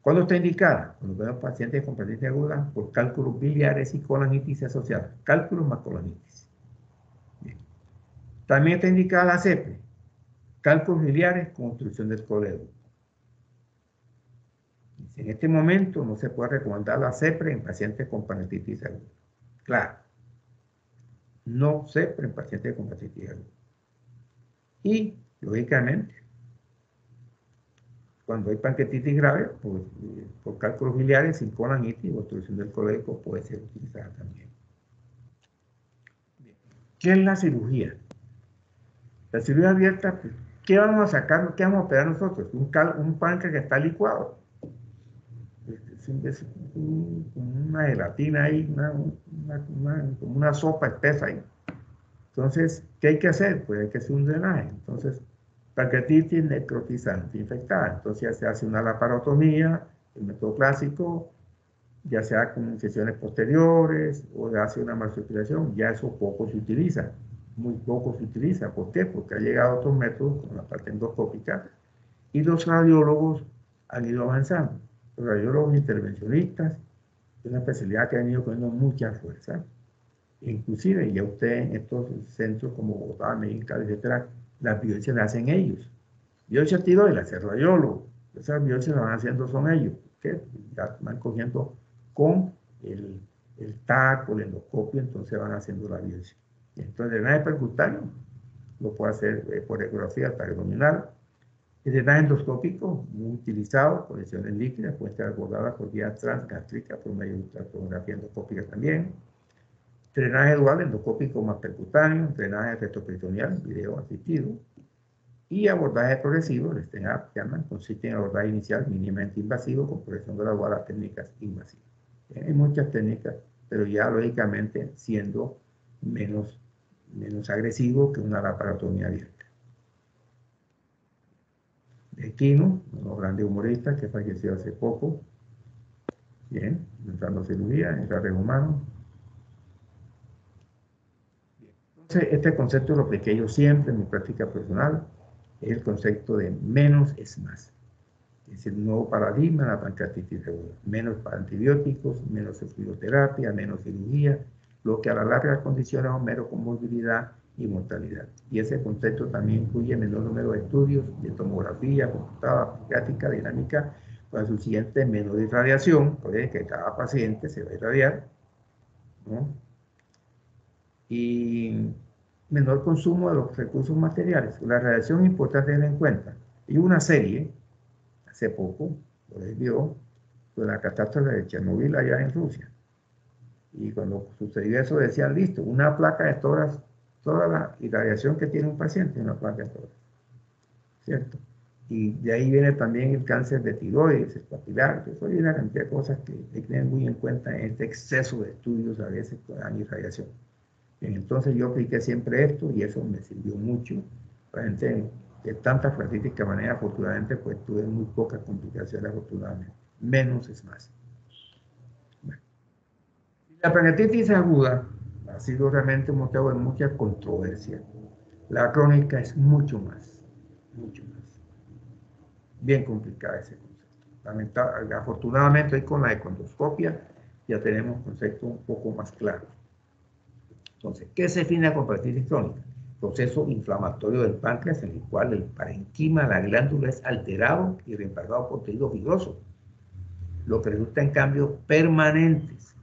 ¿Cuándo está indicada? Cuando vemos pacientes con pancreatitis aguda por cálculos biliares y colangitis asociadas. Cálculos más colangitis. Bien. También está indicada la CEPRE. Cálculos biliares con obstrucción del colédoco. En este momento no se puede recomendar la CEPRE en pacientes con pancreatitis aguda. Claro. No CEPRE en pacientes con pancreatitis aguda. Y, lógicamente, cuando hay pancreatitis grave, pues, por cálculos biliares, sin colangitis o obstrucción del colédoco puede ser utilizada también. Bien. ¿Qué es la cirugía? La cirugía abierta, pues, ¿qué vamos a sacar? ¿Qué vamos a operar nosotros? Un páncreas que está licuado. Es una gelatina ahí, como una sopa espesa ahí. Entonces, ¿qué hay que hacer? Pues hay que hacer un drenaje. Entonces, pancreatitis necrotizante infectada. Entonces ya se hace una laparotomía, el método clásico, ya sea con incisiones posteriores o se hace una marsupilación. Ya eso poco se utiliza, muy poco se utiliza. ¿Por qué? Porque ha llegado otros métodos como la parte endoscópica y los radiólogos han ido avanzando. Los radiólogos intervencionistas es una especialidad que han ido cogiendo mucha fuerza. Inclusive ya usted en estos centros como Bogotá, México, etcétera, las biopsias las hacen ellos. Biopsia tiroides las hace el radiólogo. Esas biopsias las van haciendo son ellos. ¿Qué? Ya van cogiendo con el TAC o el endoscopio, entonces van haciendo la biopsia. Entonces, el drenaje percutáneo lo puede hacer por ecografía abdominal. El drenaje endoscópico, muy utilizado por lesiones líquidas, puede estar abordada por vía transgástrica por medio de ultrasonografía endoscópica también. Drenaje dual endoscópico más percutáneo, drenaje retroperitoneal, video asistido, y abordaje progresivo, el STENAP llaman, consiste en abordaje inicial mínimamente invasivo con progresión gradual a técnicas invasivas. Hay muchas técnicas, pero ya lógicamente siendo menos agresivo que una laparotomía abierta. De Quino, uno de los grandes humoristas que falleció hace poco, bien, entrando a cirugía, en redes humanos. Entonces, este concepto lo apliqué yo siempre en mi práctica profesional, es el concepto de menos es más. Es el nuevo paradigma de la pancreatitis aguda. Menos para antibióticos, menos fluidoterapia, menos cirugía, lo que a la larga condiciona un mero comorbilidad y mortalidad. Y ese concepto también incluye menor número de estudios de tomografía, computada, pancreática, dinámica, para su siguiente menor irradiación, puede que cada paciente se va a irradiar, ¿no? Y menor consumo de los recursos materiales. La radiación es importante tener en cuenta. Hay una serie, hace poco, lo vio, de la catástrofe de Chernobyl allá en Rusia. Y cuando sucedió eso decían, listo, una placa de tórax, toda la irradiación que tiene un paciente es una placa de tórax. ¿Cierto? Y de ahí viene también el cáncer de tiroides, el papilar. Eso hay una cantidad de cosas que hay que tener muy en cuenta en este exceso de estudios a veces que dan irradiación. Bien, entonces yo apliqué siempre esto y eso me sirvió mucho. La gente de tanta pancreatitis que maneja, afortunadamente, pues tuve muy pocas complicaciones, afortunadamente. Menos es más. Bueno. La pancreatitis aguda ha sido realmente un motivo de mucha controversia. La crónica es mucho más, mucho más. Bien complicada ese concepto. Afortunadamente, hoy con la econdoscopia ya tenemos conceptos un poco más claros. Entonces, ¿qué se define con pancreatitis crónica? Proceso inflamatorio del páncreas en el cual el parenquima de la glándula es alterado y reemplazado por tejido fibroso, lo que resulta en cambios permanentes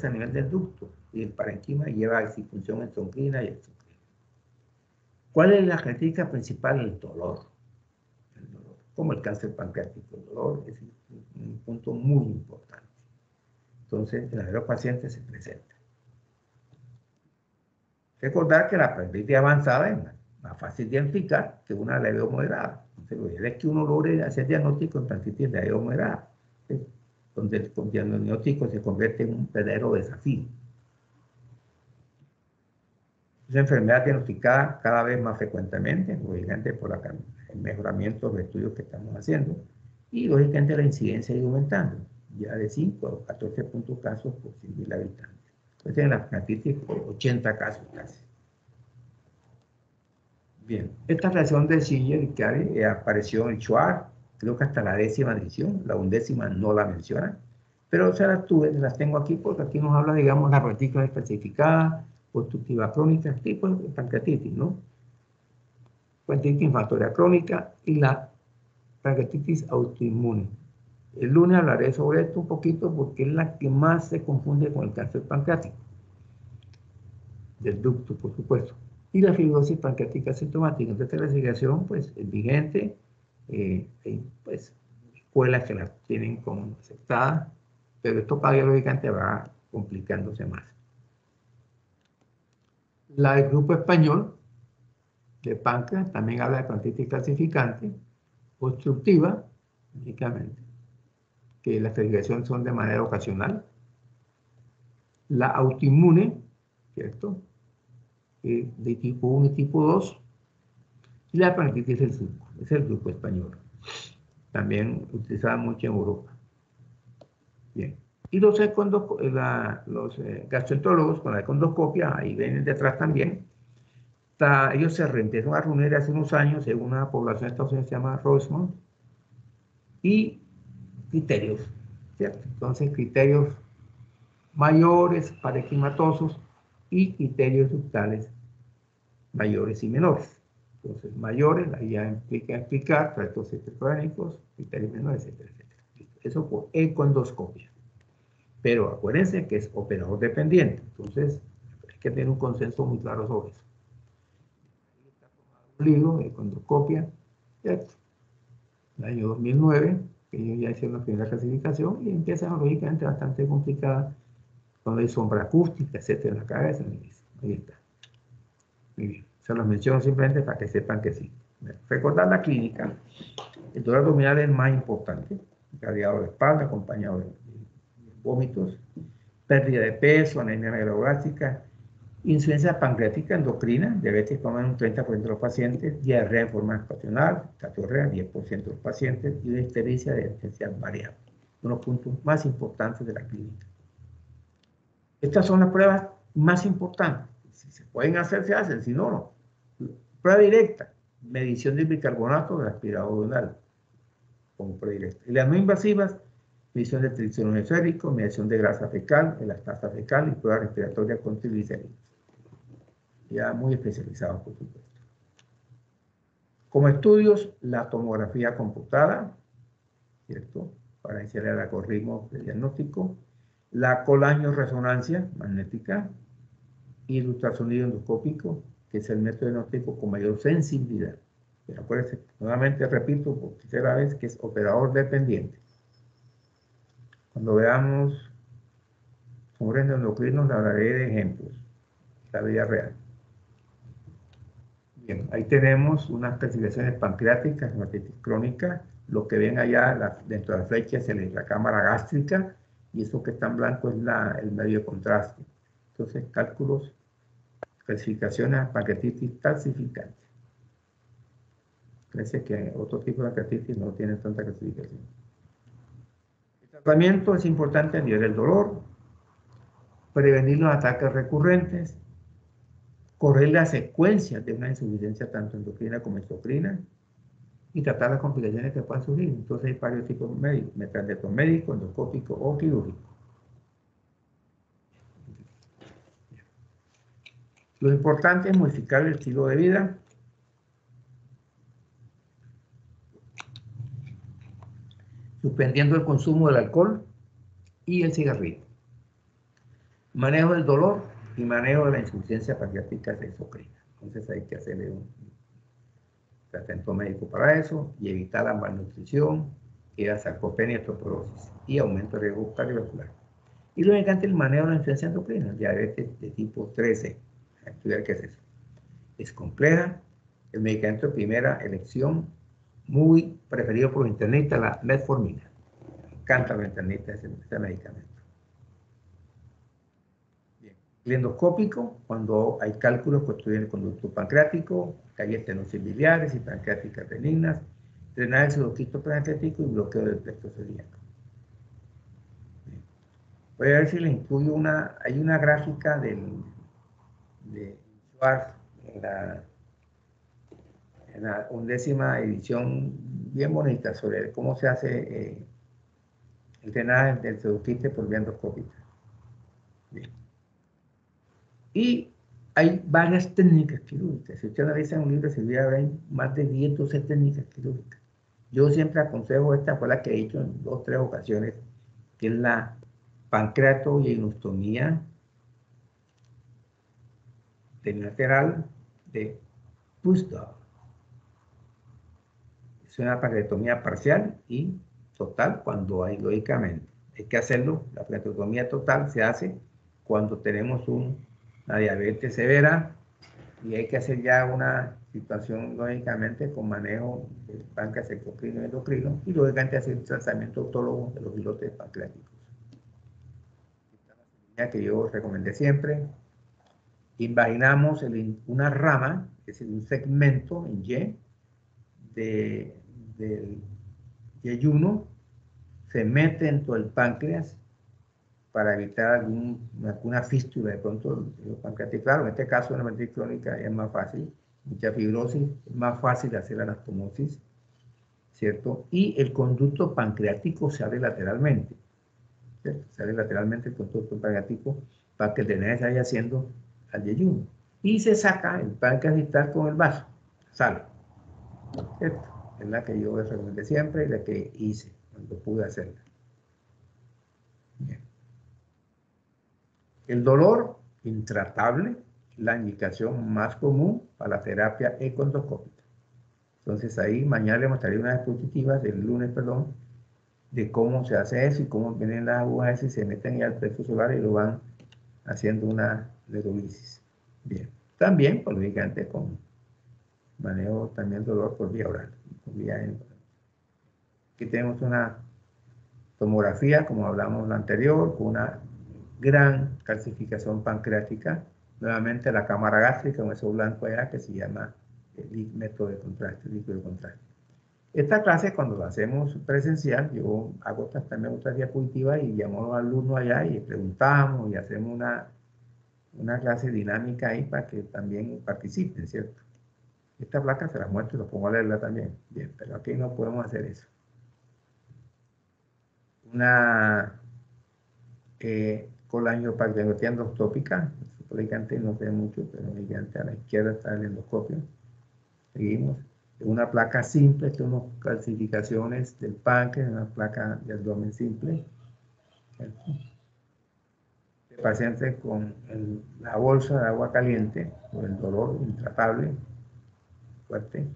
a nivel del ducto, y el parenquima lleva a disfunción endocrina y exocrina. ¿Cuál es la característica principal? El dolor. Como el cáncer pancreático, el dolor es un punto muy importante. Entonces, en los pacientes se presenta. Recordar que la pancreatitis avanzada es más fácil de identificar que una leve o moderada. Entonces, lo ideal es que uno logre hacer diagnóstico en pancreatitis leve o moderada. donde el diagnóstico se convierte en un verdadero desafío. Es una enfermedad diagnosticada cada vez más frecuentemente, lógicamente por el mejoramiento de los estudios que estamos haciendo, y lógicamente la incidencia ha ido aumentando, ya de 5 a 14 casos por 100.000 habitantes. Entonces en la pancreatitis por 80 casos casi. Bien, esta reacción de Singer y Chiari apareció en Schwartz, creo que hasta la 10ª edición, la 11ª no la menciona, pero se las tengo aquí porque aquí nos habla, digamos, la partícula especificada, obstructiva crónica, tipo de pancreatitis, ¿no? Pancreatitis inflamatoria crónica y la pancreatitis autoinmune. El lunes hablaré sobre esto un poquito porque es la que más se confunde con el cáncer pancreático, del ducto, por supuesto. Y la fibrosis pancreática sintomática. Entonces la investigación pues, es vigente, hay pues, escuelas que la tienen como aceptada, pero esto biológicamente va complicándose más. La del grupo español de páncreas también habla de pancreatitis clasificante, obstructiva, únicamente, que las clasificaciones son de manera ocasional. La autoinmune, ¿cierto? De tipo 1 y tipo 2, y la pancreatitis del surco, es el grupo español, también utilizada mucho en Europa. Bien, y los gastroenterólogos con la endoscopia, ahí vienen detrás también, ellos se empezaron a reunir hace unos años en una población de Estados Unidos que se llama Rosemont, y criterios, ¿cierto? Entonces criterios mayores, parenquimatosos, y criterios ductales mayores y menores. Entonces, mayores, ahí ya implica explicar tractos citocrónicos, criterios menores, etcétera, etcétera. Eso por ecoendoscopia. Pero acuérdense que es operador dependiente. Entonces, hay que tener un consenso muy claro sobre eso. Un libro de ecoendoscopia, ¿cierto? El año 2009, que ellos ya hicieron la primera clasificación y empiezan lógicamente bastante complicada cuando hay sombra acústica, etcétera, en la cabeza. Ahí está. Muy bien. Se los menciono simplemente para que sepan que sí. Recordar la clínica. El dolor abdominal es el más importante. Irradiado de espalda, acompañado de vómitos, pérdida de peso, anemia megalobláctica, insuficiencia pancreática endocrina, diabetes comen un 30% de los pacientes, diarrea en forma ocasional, catorrea, 10% de los pacientes, y una ictericia de intensidad variable. Uno de los puntos más importantes de la clínica. Estas son las pruebas más importantes. Si se pueden hacer, se hacen, si no, no. Prueba directa, medición de bicarbonato del aspirado duodenal, como prueba directa. Y las no invasivas, medición de triglicéridos esféricos, medición de grasa fecal, elastasa fecal y prueba respiratoria con triglicéridos. Ya muy especializados, por supuesto. Como estudios, la tomografía computada, ¿cierto? Para iniciar el algoritmo de diagnóstico, la colangioresonancia magnética y el ultrasonido endoscópico, que es el método diagnóstico con mayor sensibilidad. Pero acuérdense, nuevamente repito por tercera vez que es operador dependiente. Cuando veamos tumores endocrinos, le hablaré de ejemplos, la vida real. Bien, ahí tenemos unas clasificaciones pancreáticas, hepatitis crónica, lo que ven allá dentro de la flecha es la cámara gástrica, y eso que está en blanco es el medio de contraste. Entonces, cálculos, clasificaciones a pancreatitis calcificante. Parece que otro tipo de pancreatitis no tienen tanta clasificación. El tratamiento es importante a nivel del dolor, prevenir los ataques recurrentes, correr las secuencias de una insuficiencia tanto endocrina como exocrina y tratar las complicaciones que puedan surgir. Entonces hay varios tipos de médicos, metadetro médico, endoscópico o quirúrgico. Lo importante es modificar el estilo de vida, suspendiendo el consumo del alcohol y el cigarrillo. Manejo del dolor y manejo de la insuficiencia pancreática exocrina. Entonces hay que hacerle un tratamiento médico para eso y evitar la malnutrición, y la sarcopenia y osteoporosis y aumento de riesgo cardiovascular. Y luego el manejo de la insuficiencia endocrina, diabetes de tipo 13. A estudiar qué es eso. Es compleja. El medicamento de primera elección, muy preferido por internet, la metformina. encanta a los internistas ese medicamento. Bien. El endoscópico, cuando hay cálculos que obstruyen el conducto pancreático, que hay estenosis biliares y pancreáticas benignas, drenaje pseudoquístico pancreático y bloqueo del plexo celíaco. Voy a ver si le incluyo hay una gráfica de Schwartz en la 11ª edición, bien bonita, sobre cómo se hace el drenaje del pseudoquiste por vía endoscópica. Bien. Y hay varias técnicas quirúrgicas. Si usted analiza un libro de cirugía, habrá más de 10, 12 técnicas quirúrgicas. Yo siempre aconsejo, esta fue la que he hecho en 2 o 3 ocasiones, que es la pancreatoileostomía terminateral de Bustow. Es una pancreatomía parcial y total cuando hay, lógicamente. Hay que hacerlo, la pancreatomía total se hace cuando tenemos una diabetes severa y hay que hacer ya una situación, lógicamente, con manejo del páncreas endocrino y endocrino y lógicamente hacer un tratamiento autólogo de los islotes pancreáticos. Esta es la cirugía que yo recomendé siempre. Imaginamos una rama, es decir, un segmento en Y del yeyuno, se mete dentro del páncreas para evitar alguna fístula de pronto de los pancreáticos. Claro, en este caso una meningitis crónica es más fácil, mucha fibrosis, es más fácil hacer la anastomosis, ¿cierto? Y el conducto pancreático se abre lateralmente, ¿cierto? Se abre lateralmente el conducto pancreático para que el drenaje se vaya haciendo al yeyuno. Y se saca el páncreas distal con el vaso, sale, ¿cierto? Es la que yo recomendé siempre y la que hice cuando pude hacerla. Bien. El dolor intratable, la indicación más común para la terapia econdoscópica. Entonces ahí mañana le mostraré unas diapositivas, del lunes, perdón, de cómo se hace eso y cómo vienen las agujas y se meten ya al plexo solar y lo van haciendo una ledolisis. Bien. También, pues, lógicamente, con manejo también dolor por vía oral. Por vía Aquí tenemos una tomografía, como hablamos la anterior, con una gran calcificación pancreática. Nuevamente la cámara gástrica, un eso blanco allá que se llama el método de contraste, líquido de contraste. Esta clase, cuando la hacemos presencial, yo hago también otras diapositivas y llamo a los alumnos allá y preguntamos y hacemos una clase dinámica ahí para que también participen, ¿cierto? Esta placa se la muestro y los pongo a leerla también. Bien, pero aquí no podemos hacer eso. Una colangiopatía endoscópica, gigante no sé mucho, pero gigante a la izquierda está el endoscopio. Seguimos. Una placa simple, esto son calcificaciones del páncreas, una placa de abdomen simple. El paciente con la bolsa de agua caliente, por el dolor intratable, fuerte.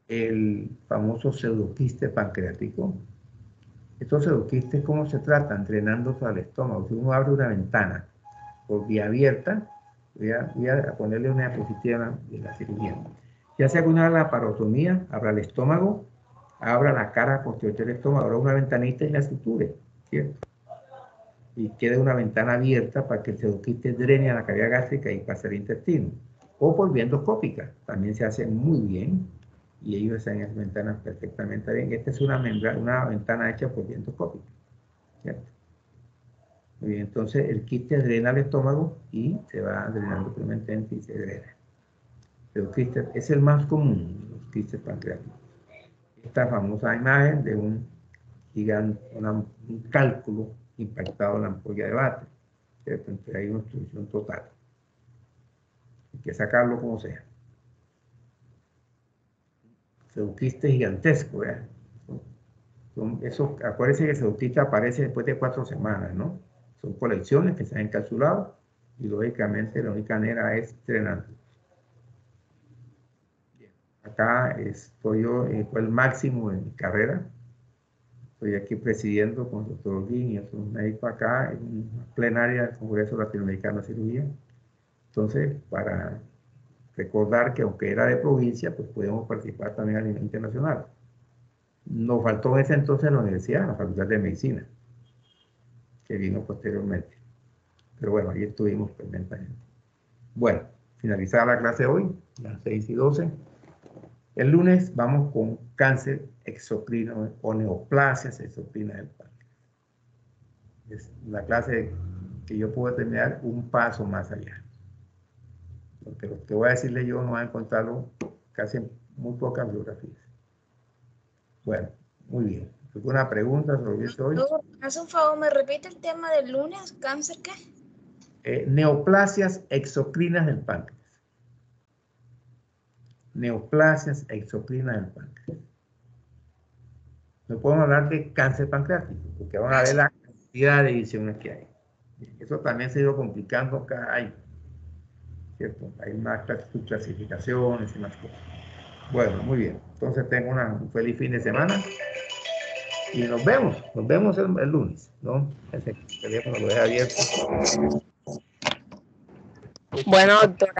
El famoso pseudoquiste pancreático. Estos pseudoquistes, ¿cómo se tratan? Drenándose al estómago. Si uno abre una ventana por vía abierta, voy a ponerle una diapositiva de la cirugía. Ya sea que una laparotomía, abra el estómago, abra la cara posterior del estómago, abra una ventanita y la suture, ¿cierto? Y quede una ventana abierta para que el pseudoquiste drene a la cavidad gástrica y pase al intestino. O por vía endoscópica, también se hace muy bien. Y ellos hacen esas ventanas perfectamente bien. Esta es una ventana hecha por vía endoscópica, ¿cierto? Muy bien, entonces el quiste drena al estómago y se va drenando permanentemente y se drena. Pero quiste es el más común, los quistes pancreáticos. Esta famosa imagen de un cálculo impactado en la ampolla de Vater, ¿cierto? Entonces hay una obstrucción total. Hay que sacarlo como sea. Pseudoquiste gigantesco, ¿verdad? Eso, acuérdense que el pseudoquiste aparece después de 4 semanas, ¿no? Son colecciones que se han encapsulado y lógicamente la única manera es drenando. Acá estoy yo, fue el máximo de mi carrera. Estoy aquí presidiendo con el doctor Holguín y otros médicos acá en una plenaria del Congreso Latinoamericano de Cirugía. Entonces, para recordar que aunque era de provincia, pues podemos participar también a nivel internacional. Nos faltó en ese entonces en la universidad, la Facultad de Medicina, que vino posteriormente. Pero bueno, ahí estuvimos permanentemente. Bueno, finalizada la clase hoy, las 6:12. El lunes vamos con cáncer exocrino o neoplasias exocrinas del páncreas. Es la clase que yo puedo terminar un paso más allá. Porque lo que voy a decirle yo no van a encontrarlo casi en muy pocas biografías. Bueno, muy bien. ¿Alguna pregunta sobre esto hoy? Doctor, haz un favor, ¿me repite el tema del lunes? ¿Cáncer qué? Neoplasias exocrinas del páncreas. Neoplasias exocrinas del páncreas. No podemos hablar de cáncer pancreático, porque van a ver la cantidad de divisiones que hay. Eso también se ha ido complicando cada año, ¿cierto? Hay más subclasificaciones y más cosas. Bueno, muy bien. Entonces tengo un feliz fin de semana y nos vemos el lunes, ¿no? Ese teléfono lo dejo abierto. Bueno, doctor.